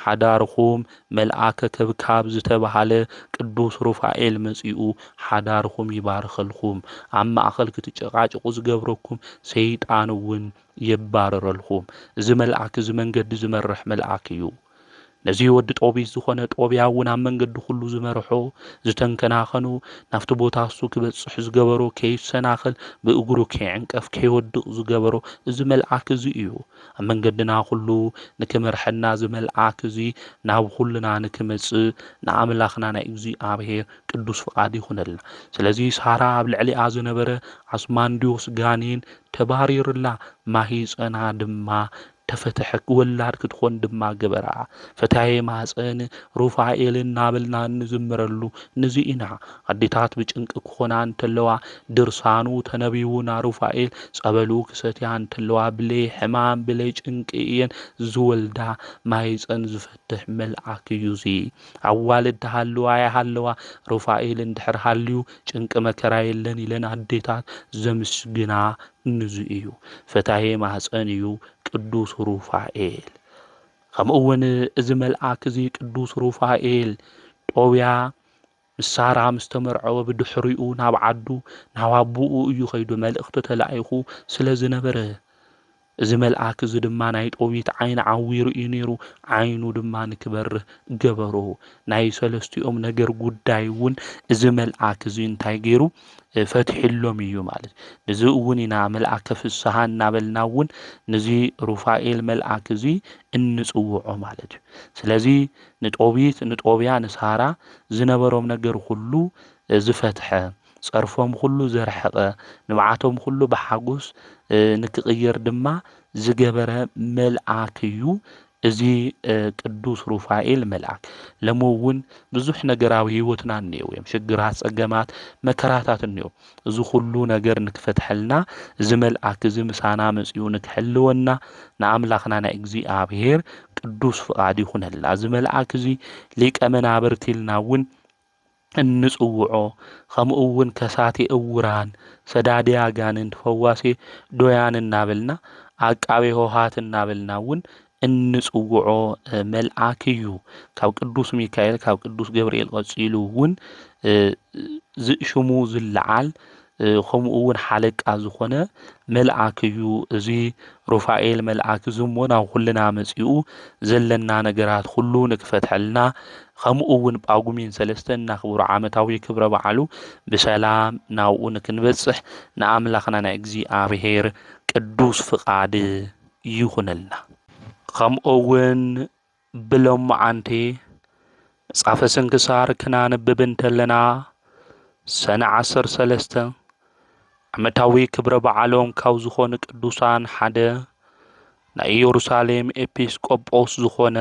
ሓዳርኹም መልአከ ከብካብ ዝተባሃለ ቅዱስ ሩፋኤል መጺኡ ሓዳርኹም ይባርኸልኩም። ኣብ ማእኸል ክትጨቃጨቁ ዝገብረኩም ሰይጣን እውን የባረረልኩም። እዚ መልአክ እዚ መንገዲ ዝመርሕ መልአክ እዩ። ነዚ ወዲ ጦቢት ዝኾነ ጦብያ እውን ኣብ መንገዲ ኩሉ ዝመርሖ ዝተንከናኸኑ ናፍቲ ቦታ እሱ ክበጽሕ ዝገበሮ ከይሰናኽል ብእግሩ ከይዕንቀፍ ከይወድቕ ዝገበሮ እዚ መልአክ እዚ እዩ ኣብ መንገድና ኩሉ ንክመርሐና እዚ መልአክ እዚ ናብ ኩልና ንክመጽእ ንኣምላኽና ናይ እግዚኣብሔር ቅዱስ ፍቃድ ይኹነልና ስለዚ ሳራ ኣብ ልዕሊኣ ዝነበረ ኣስማንዲዮስ ጋኔን ተባሪርላ ማሂፀና ድማ ተፈትሐ ወላድ ክትኾን ድማ ገበራ ፈታዬ ማህፀን ሩፋኤል እናበልና እንዝምረሉ ነዚ ኢና ኣዴታት ብጭንቂ ክኾና እንተለዋ ድርሳኑ ተነቢዩና ሩፋኤል ጸበሉ ክሰትያ እንተለዋ ብለይ ሕማም ብለይ ጭንቂ እየን ዝወልዳ ማህፀን ዝፈትሕ መልአክ እዩ እዚ ኣዋልድ ሃለዋ ይሃለዋ ሩፋኤል እንድሕር ሃልዩ ጭንቂ መከራ የለን ኢለን ኣዴታት ዘምስግና ንዙ እዩ ፈታዬ ማህፀን እዩ ቅዱስ ሩፋኤል ከምኡውን እዚ መልአክ እዚ ቅዱስ ሩፋኤል ጦብያ ሳራ ምስ ተመርዐወ ብድሕሪኡ ናብ ዓዱ ናብ ኣቡኡ እዩ ኸይዱ መልእኽቲ ተላኢኹ ስለ ዝነበረ እዚ መልአክ እዚ ድማ ናይ ጦቢት ዓይኒ ዓዊሩ እዩ ነይሩ ዓይኑ ድማ ንክበርህ ገበሮ ናይ ሰለስቲኦም ነገር ጉዳይ እውን እዚ መልአክ እዚ እንታይ ገይሩ ፈትሒሎም እዩ ማለት እዚ እውን ኢና መልአከ ፍስሓ እናበልና እውን ነዚ ሩፋኤል መልአክ እዚ እንጽውዖ ማለት እዩ ስለዚ ንጦቢት ንጦብያ ንሳራ ዝነበሮም ነገር ሁሉ ዝፈትሐ ጸርፎም ሁሉ ዘርሐቐ ንብዓቶም ሁሉ ብሓጎስ ንክቕየር ድማ ዝገበረ መልአክ እዩ እዚ ቅዱስ ሩፋኤል መልአክ ለሞውን ብዙሕ ነገራዊ ህይወትና እንየው እዮም ሽግራት ጸገማት መከራታት እንየው እዚ ሁሉ ነገር ንክፈትሐልና እዚ መልአክ እዚ ምሳና መጽኡ ንክሕልወና ንኣምላኽና ናይ እግዚኣብሔር ቅዱስ ፍቃድ ይኹነልና እዚ መልአክ እዚ ሊቀ መናብርት ኢልና እውን እንጽውዖ ከምኡውን ከሳቴ እውራን ሰዳድያ አጋንንት ፈዋሴ ዶያን እናበልና አቃቤ ሆሃት እናበልና እውን እንጽውዖ መልአክ እዩ ካብ ቅዱስ ሚካኤል ካብ ቅዱስ ገብርኤል ቀጺሉ እውን ዝሽሙ ዝለዓል ከምኡውን ሓለቃ ዝኾነ መልአክ እዩ እዚ ሩፋኤል መልአክ እዚ እሞ ናብ ኩልና መጺኡ ዘለና ነገራት ሁሉ ንክፈትሐልና ከምኡውን ጳጉሜን 3 እናኽብሮ ዓመታዊ ክብረ በዓሉ ብሰላም ናብኡ ንክንበጽሕ ንኣምላኽና ናይ እግዚኣብሔር ቅዱስ ፍቃድ ይኹነልና ከምኡውን ብሎማዓንቲ መጽሓፈ ስንክሳር ክናንብብ እንተለና ሰነ 13 ዓመታዊ ክብረ በዓሎም ካብ ዝኾኑ ቅዱሳን ሓደ ናይ ኢየሩሳሌም ኤጲስቆጶስ ዝኾነ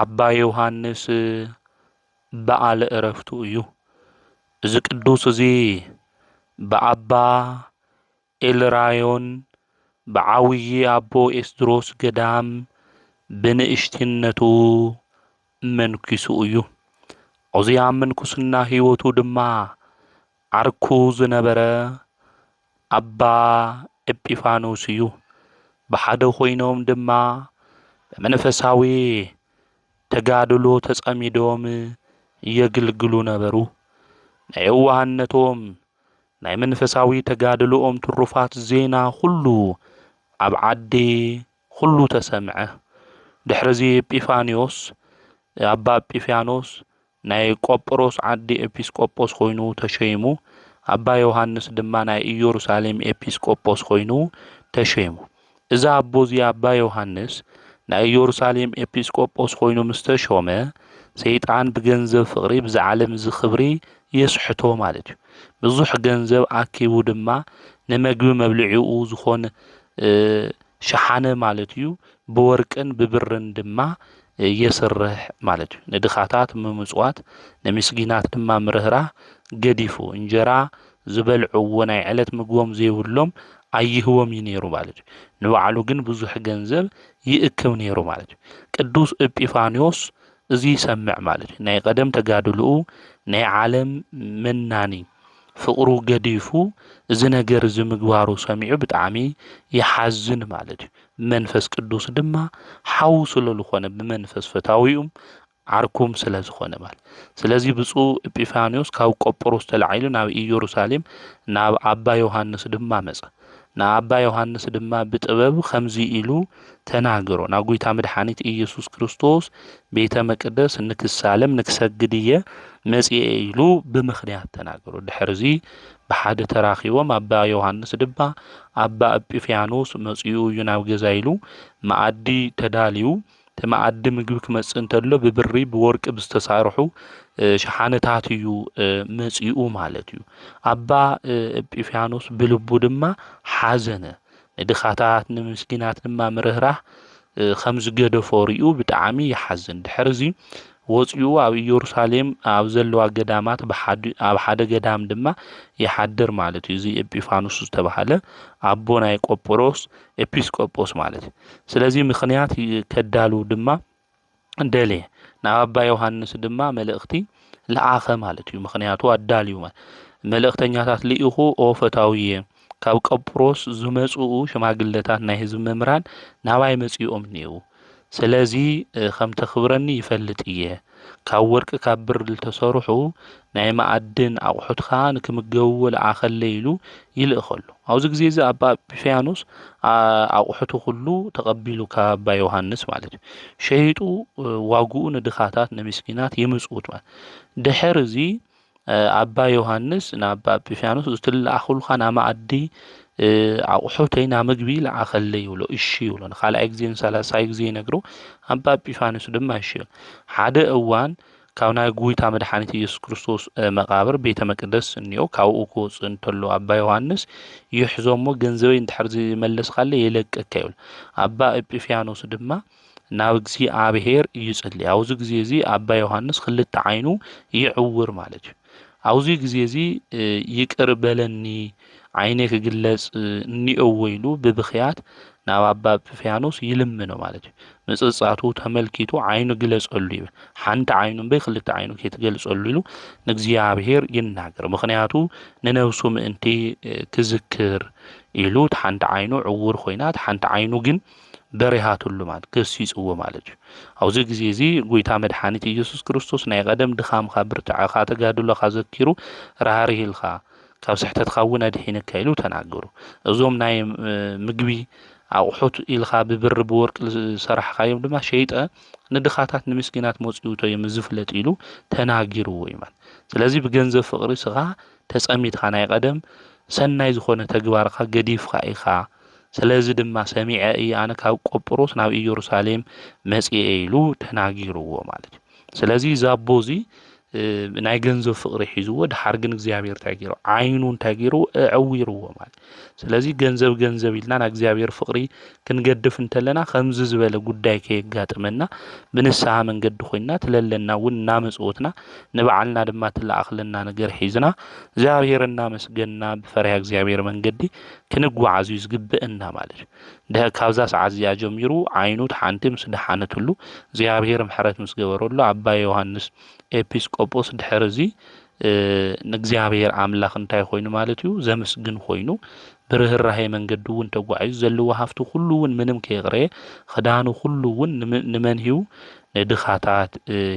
ኣባ ዮሃንስ በዓለ ዕረፍቱ እዩ እዚ ቅዱስ እዚ ብኣባ ኤልራዮን ብዓብዪ ኣቦ ኤስድሮስ ገዳም ብንእሽትነቱ መንኩሱ እዩ እዚ ኣብ ምንኩስና ህይወቱ ድማ ዓርኩ ዝነበረ ኣባ ኤጲፋኖስ እዩ ብሓደ ኮይኖም ድማ መንፈሳዊ ተጋድሎ ተጸሚዶም የግልግሉ ነበሩ ናይ የዋህነቶም ናይ መንፈሳዊ ተጋድሎኦም ትሩፋት ዜና ሁሉ ኣብ ዓዲ ሁሉ ተሰምዐ ድሕረዚ ኤጲፋኒዮስ ኣባ ኤጲፋኖስ ናይ ቆጵሮስ ዓዲ ኤጲስቆጶስ ኮይኑ ተሸይሙ ኣባ ዮሃንስ ድማ ናይ ኢየሩሳሌም ኤጲስቆጶስ ኮይኑ ተሸይሙ እዛ ኣቦዚ ኣባ ዮሃንስ ናይ ኢየሩሳሌም ኤጲስቆጶስ ኮይኑ ምስተሾመ ሰይጣን ብገንዘብ ፍቅሪ ብዛዓለም ዝኽብሪ የስሕቶ ማለት እዩ ብዙሕ ገንዘብ ኣኪቡ ድማ ንመግቢ መብልዒኡ ዝኾነ ሸሓነ ማለት እዩ ብወርቅን ብብርን ድማ የስርሕ ማለት እዩ ንድኻታት ምምጽዋት ንምስጊናት ድማ ምርህራህ ገዲፉ እንጀራ ዝበልዕዎ ናይ ዕለት ምግቦም ዘይብሎም ኣይህቦም ነይሩ ማለት እዩ ንባዕሉ ግን ብዙሕ ገንዘብ ይእክብ ነይሩ ማለት እዩ ቅዱስ ኤጲፋኒዮስ እዚ ሰምዕ ማለት እዩ ናይ ቀደም ተጋድልኡ ናይ ዓለም መናኒ ፍቅሩ ገዲፉ እዚ ነገር እዚ ምግባሩ ሰሚዑ ብጣዕሚ ይሓዝን ማለት እዩ መንፈስ ቅዱስ ድማ ሓው ስለ ዝኾነ ብመንፈስ ፈታዊኡም ዓርኩም ስለ ዝኾነ ማለት ስለዚ ብፁዕ ኤጲፋኒዮስ ካብ ቆጵሮስ ተላዒሉ ናብ ኢየሩሳሌም ናብ ኣባ ዮሃንስ ድማ መጸ ንኣባ ዮሃንስ ድማ ብጥበብ ከምዚ ኢሉ ተናገሮ ናብ ጎይታ መድሓኒት ኢየሱስ ክርስቶስ ቤተ መቅደስ ንክሳለም ንክሰግድ እየ መጽአ ኢሉ ብምኽንያት ተናገሮ። ድሕርዚ ብሓደ ተራኺቦም ኣባ ዮሃንስ ድማ ኣባ ኤጲፍያኖስ መጽኡ እዩ ናብ ገዛ ኢሉ መኣዲ ተዳልዩ ተማኣዲ ምግቢ ክመጽእ እንተሎ ብብሪ ብወርቂ ብዝተሳርሑ ሸሓነታት እዩ መጽኡ ማለት እዩ። ኣባ ኤጲፍያኖስ ብልቡ ድማ ሓዘነ ንድኻታት ንምስኪናት ድማ ምርህራህ ከም ዝገደፎ ሪኡ ብጣዕሚ ይሓዝን። ድሕርዚ ወጽኡ ኣብ ኢየሩሳሌም ኣብ ዘለዋ ገዳማት ኣብ ሓደ ገዳም ድማ ይሓድር ማለት እዩ። እዚ ኤጲፋኖስ ዝተባሃለ ኣቦ ናይ ቆጵሮስ ኤጲስቆጶስ ማለት እዩ። ስለዚ ምኽንያት ከዳሉ ድማ ደልየ ናብ ኣባ ዮሃንስ ድማ መልእኽቲ ለኣኸ ማለት እዩ። ምኽንያቱ ኣዳልዩ መልእኽተኛታት ልኢኹ ኦ ፈታውየ ካብ ቆጵሮስ ዝመጽኡ ሽማግለታት ናይ ህዝቢ መምህራን ናባይ መጺኦም ነይሩ። ስለዚ ከም ተኽብረኒ ይፈልጥ እየ ካብ ወርቂ ካብ ብር ዝተሰርሑ ናይ መኣድን ኣቑሑትካ ንክምገብዎ ለኣኸለ ኢሉ ይልእኸሉ። ኣብዚ ግዜ እዚ ኣባ ኤጲፍያኖስ ኣቑሑቱ ኩሉ ተቐቢሉ ካብ ኣባ ዮሃንስ ማለት እዩ ሸይጡ ዋግኡ ንድኻታት ንምስኪናት ይምጽውት ማለት ድሕር እዚ ኣባ ዮሃንስ ንኣባ ኤጲፍያኖስ ዝትለኣኽሉካ ናብ መኣዲ ኣቑሑተይ ናብ ምግቢ ለኣኸለ ይብሎ እሺ ይብሎ ካልኣይ ግዜን ሳልሳይ ግዜ ይነግሮ ኣባ ኤጲፋኖስ ድማ እሺ ሓደ እዋን ካብ ናይ ጎይታ መድሓኒት ኢየሱስ ክርስቶስ መቃብር ቤተ መቅደስ እንዮ ካብኡ ክወፅእ እንተሎ ኣባ ዮሃንስ ይሕዞሞ ገንዘበይ እንድሕር ዝመለስካለ የለቀካ ይብል ኣባ ኤጲፍያኖስ ድማ ናብ እግዚኣብሔር ይጽልይ። ኣብዚ ግዜ እዚ ኣባ ዮሃንስ ክልተ ዓይኑ ይዕውር ማለት እዩ። ኣብዚ ግዜ እዚ ይቅር በለኒ ዓይነ ክግለጽ እኒአዎ ኢሉ ብብኽያት ናብ ኣባ ኤጲፍያኖስ ይልምኖ ማለት እዩ። ምጽጻቱ ተመልኪቱ ዓይኑ ግለጸሉ ይብል ሓንቲ ዓይኑ እምበይ ክልተ ዓይኑ ከይትገልጸሉ ኢሉ ንእግዚኣብሔር ይናገር። ምክንያቱ ንነብሱ ምእንቲ ክዝክር ኢሉ ሓንቲ ዓይኑ ዕውር ኮይና ሓንቲ ዓይኑ ግን በሪሃትሉ ማለት ገሲጽዎ ማለት እዩ። ኣብዚ ግዜ እዚ ጎይታ መድሓኒት ኢየሱስ ክርስቶስ ናይ ቀደም ድኻምካ ብርትዓኻ ተጋድሎኻ ዘኪሩ ራህሪህልካ ካብ ስሕተትካ እውን ኣድሒንካ ኢሉ ተናገሩ። እዞም ናይ ምግቢ ኣቑሑት ኢልካ ብብሪ ብወርቂ ዝሰራሕካዮም ድማ ሸይጠ ንድኻታት ንምስኪናት መጽኡቶ እዮም ዝፍለጥ ኢሉ ተናጊርዎ እዩ ማለት። ስለዚ ብገንዘብ ፍቅሪ ስኻ ተጸሚትካ ናይ ቀደም ሰናይ ዝኾነ ተግባርካ ገዲፍካ ኢኻ ስለዚ ድማ ሰሚዐ እየ ኣነ ካብ ቆጵሮስ ናብ ኢየሩሳሌም መጽአ ኢሉ ተናጊርዎ ማለት እዩ። ስለዚ ዛቦ እዚ ናይ ገንዘብ ፍቅሪ ሒዝዎ ድሓር ግን እግዚኣብሔር እንታይ ገይሩ ዓይኑ እንታይ ገይሩ ዕዊርዎ ማለት። ስለዚ ገንዘብ ገንዘብ ኢልና ናብ እግዚኣብሔር ፍቅሪ ክንገድፍ እንተለና ከምዚ ዝበለ ጉዳይ ከየጋጥመና ብንስሓ መንገዲ ኮይና ትለለና እውን እናመጽወትና ንባዕልና ድማ ትለኣኽለና ነገር ሒዝና እግዚኣብሔር እናመስገንና ብፈሪሃ እግዚኣብሔር መንገዲ ክንጓዓዝ እዩ ዝግብአና ማለት እዩ። ካብዛ ሰዓት እዚኣ ጀሚሩ ዓይኑ ሓንቲ ምስ ደሓነትሉ እግዚኣብሔር ምሕረት ምስ ገበረሉ ኣባ ዮሃንስ ኤጲስቆጶስ ድሕር እዚ ንእግዚኣብሔር ኣምላኽ እንታይ ኮይኑ ማለት እዩ ዘመስግን ኮይኑ ብርህራሄ መንገዲ እውን ተጓዒዙ ዘለዎ ሃፍቲ ኩሉ እውን ምንም ከይቕረየ ክዳኑ ኩሉ እውን ንመን ሂቡ ንድኻታት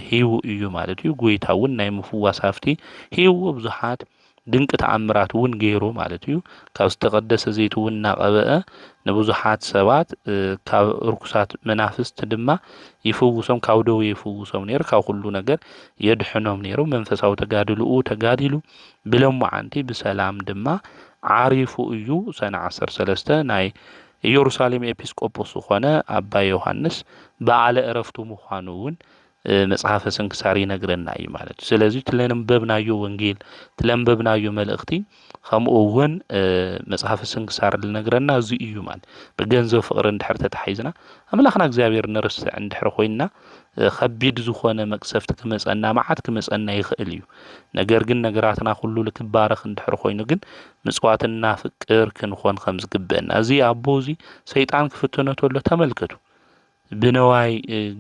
ሂቡ እዩ ማለት እዩ። ጎይታ እውን ናይ ምፍዋስ ሃፍቲ ሂቡ ብዙሓት ድንቂ ተኣምራት እውን ገይሩ ማለት እዩ። ካብ ዝተቀደሰ ዘይት እውን እናቐበአ ንብዙሓት ሰባት ካብ ርኩሳት መናፍስት ድማ ይፍውሶም ካብ ደዌ ይፍውሶም ነይሩ ካብ ኩሉ ነገር የድሕኖም ነይሩ። መንፈሳዊ ተጋድልኡ ተጋዲሉ ብሎሙዓንቲ ብሰላም ድማ ዓሪፉ እዩ። ሰነ 13 ናይ ኢየሩሳሌም ኤጲስቆጶስ ዝኾነ ኣባ ዮሃንስ በዓለ ዕረፍቱ ምዃኑ እውን መጽሐፈ ስንክሳር ይነግረና እዩ ማለት እዩ። ስለዚ ትለንበብናዮ ወንጌል ትለንበብናዮ መልእኽቲ ከምኡ እውን መጽሐፈ ስንክሳር ዝነግረና እዚ እዩ ማለት ብገንዘብ ፍቅሪ እንድሕር ተታሒዝና ኣምላኽና እግዚኣብሔር ንርስዕ እንድሕር ኮይና ከቢድ ዝኾነ መቅሰፍቲ ክመፀና መዓት ክመፀና ይኽእል እዩ። ነገር ግን ነገራትና ኩሉ ልክባረኽ እንድሕር ኮይኑ ግን ምጽዋትና ፍቅር ክንኾን ከም ዝግብአና እዚ ኣቦ እዚ ሰይጣን ክፍትኖ ተሎ ተመልከቱ ብነዋይ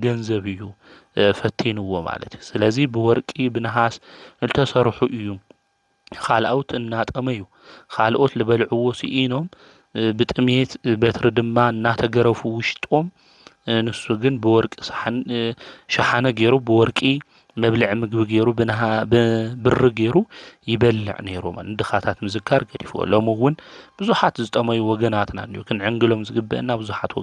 ገንዘብ እዩ ፈቲንዎ ማለት እዩ። ስለዚ ብወርቂ ብነሃስ ዝተሰርሑ እዩ ካልኦት እናጠመዩ ካልኦት ልበልዕዎ ሲኢኖም ብጥሜት በትሪ ድማ እናተገረፉ ውሽጦም ንሱ ግን ብወርቂ ሸሓነ ገይሩ ብወርቂ መብልዕ ምግቢ ገይሩ ብብሪ ገይሩ ይበልዕ ነይሩ ንድኻታት ምዝካር ገዲፍዎ ሎም እውን ብዙሓት ዝጠመዩ ወገናትና እንዩ ክንዕንግሎም ዝግበአና ብዙሓት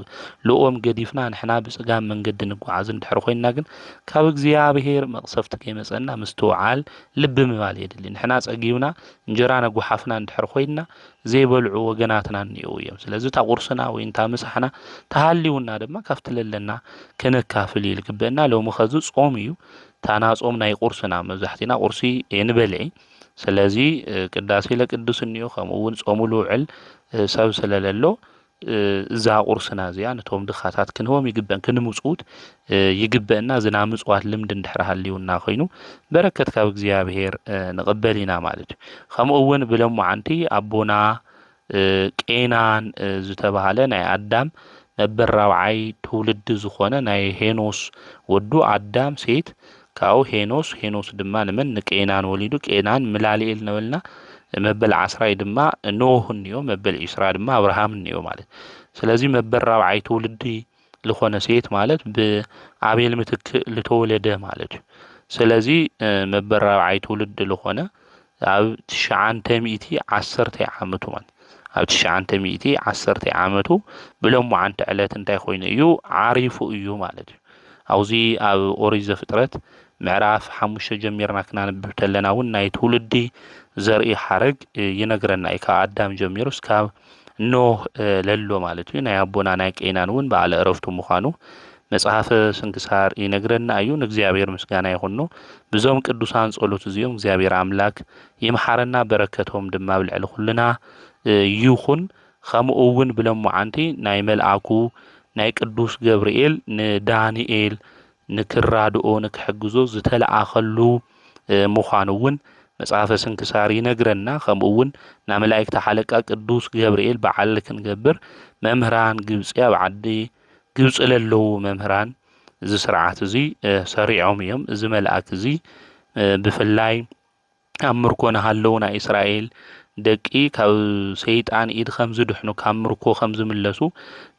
ልኦም ገዲፍና ንሕና ብጽጋም መንገዲ ንጓዓዝ እንድሕር ኮይና ግን ካብ እግዚኣብሔር መቕሰፍቲ ከይመጸና ምስትውዓል ልቢ ምባል የድሊ ንሕና ጸጊብና እንጀራ ነጓሓፍና እንድሕር ኮይና ዘይበልዑ ወገናትና እንየው እዮም ስለዚ እታ ቁርስና ወይ እንታ ምሳሕና ተሃልዩና ድማ ካብቲ ለለና ከነካፍል ይልግበአና ሎሚ ኸዚ ጾም እዩ ታና ጾም ናይ ቁርስና መብዛሕቲና ቁርሲ የንበልዒ ስለዚ ቅዳሴ ለቅዱስ እንዮ ከምኡ እውን ጾሙ ልውዕል ሰብ ስለለሎ እዛ ቁርስና እዚኣ ነቶም ድኻታት ክንህቦም ይግበአን ክንምጽኡት ይግበአና ዝና ምጽዋት ልምዲ እንድሕር ሃልዩና ኮይኑ በረከት ካብ እግዚኣብሔር ንቕበል ኢና ማለት እዩ ከምኡ እውን ብሎሙዓንቲ ኣቦና ቄናን ዝተባሃለ ናይ ኣዳም መበራብዓይ ትውልዲ ዝኾነ ናይ ሄኖስ ወዱ ኣዳም ሴት ካው ሄኖስ ድማ ንመን ንቄናን ወሊዱ ቄናን ምላሊኤል ነበልና መበል 10 ድማ ኖህ እንዮ መበል 20 ድማ አብርሃም እንዮ ማለት ስለዚህ መበራብዓይ ትውልዲ ለኾነ ሴት ማለት ብአቤል ምትክ ለተወለደ ማለት ስለዚህ መበራብዓይ ትውልዲ ለኾነ ኣብ 910 ዓመቱ ማለት ኣብ 910 ዓመቱ ብሎም ዓንተ ዕለት እንታይ ኮይኑ እዩ ዓሪፉ እዩ ማለት አውዚ ኣብ ኦሪት ዘፍጥረት ምዕራፍ 5 ጀሚርና ክናንብብ ተለና እውን ናይ ትውልዲ ዘርኢ ሓረግ ይነግረና ካብ ኣዳም ጀሚሩ እስካብ ኖህ ለሎ ማለት እዩ ናይ ኣቦና ናይ ቄናን እውን በዓለ ዕረፍቱ ምዃኑ መጽሐፈ ስንክሳር ይነግረና እዩ ንእግዚአብሔር ምስጋና ይኹን ብዞም ቅዱሳን ጸሎት እዚኦም እግዚአብሔር አምላክ ይምሐረና በረከቶም ድማ ብልዕል ኩልና ይኹን ከምኡ እውን ብሎም ዓንቲ ናይ መልአኩ ናይ ቅዱስ ገብርኤል ንዳንኤል ንክራድኦ ንክሕግዞ ዝተለኣኸሉ ምዃኑ እውን መጽሐፈ ስንክሳር ይነግረና ከምኡ እውን ና መላእክት ሓለቃ ቅዱስ ገብርኤል በዓል ክንገብር መምህራን ግብጽ ኣብ ዓዲ ግብጽ ለለው መምህራን እዚ ስርዓት እዚ ሰሪዖም እዮም እዚ መልአክ እዚ ብፍላይ ኣብ ምርኮና ሃለው ናይ እስራኤል ደቂ ካብ ሰይጣን ኢድ ከም ዝድሕኑ ካብ ምርኮ ከም ዝምለሱ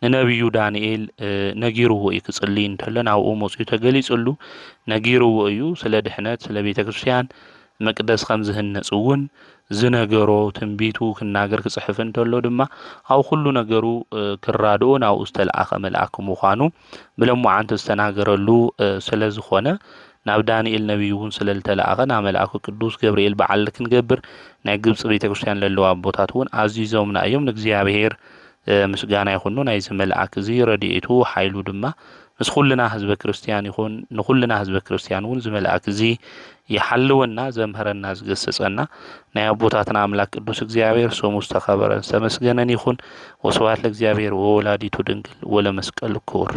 ንነብዩ ዳንኤል ነጊርዎ እዩ ክጽልይ እንተሎ ናብኡ መጽኡ ተገሊጽሉ ነጊርዎ እዩ ስለ ድሕነት ስለ ቤተ ክርስቲያን መቅደስ ከም ዝህነጽ እውን ዝነገሮ ትንቢቱ ክናገር ክጽሕፍ እንተሎ ድማ ኣብ ኩሉ ነገሩ ክራድኦ ናብኡ ዝተለኣኸ መልአክ ምዃኑ ብሎም ዓንተ ዝተናገረሉ ስለ ዝኾነ ናብ ዳንኤል ነብዩ እውን ስለልተለኣኸ ናብ መልአኩ ቅዱስ ገብርኤል በዓል ክንገብር ናይ ግብጽ ቤተ ክርስቲያን ለለዋ ቦታት እውን ኣዚዞምና እዮም ንእግዚአብሔር ምስጋና ይኹን ናይዚ መልአክ እዚ ረድኤቱ ሓይሉ ድማ ምስ ኩልና ህዝበ ክርስቲያን ይኹን ንኩልና ህዝበ ክርስቲያን እውን ዝመልአክ እዚ ይሓልወና ዘምህረና ዝገሰጸና ናይ አቦታትና አምላክ ቅዱስ እግዚአብሔር ስሙ ዝተኸበረ ዝተመስገነን ይኹን ወስብሐት ለእግዚአብሔር ወወላዲቱ ድንግል ወለመስቀሉ ክቡር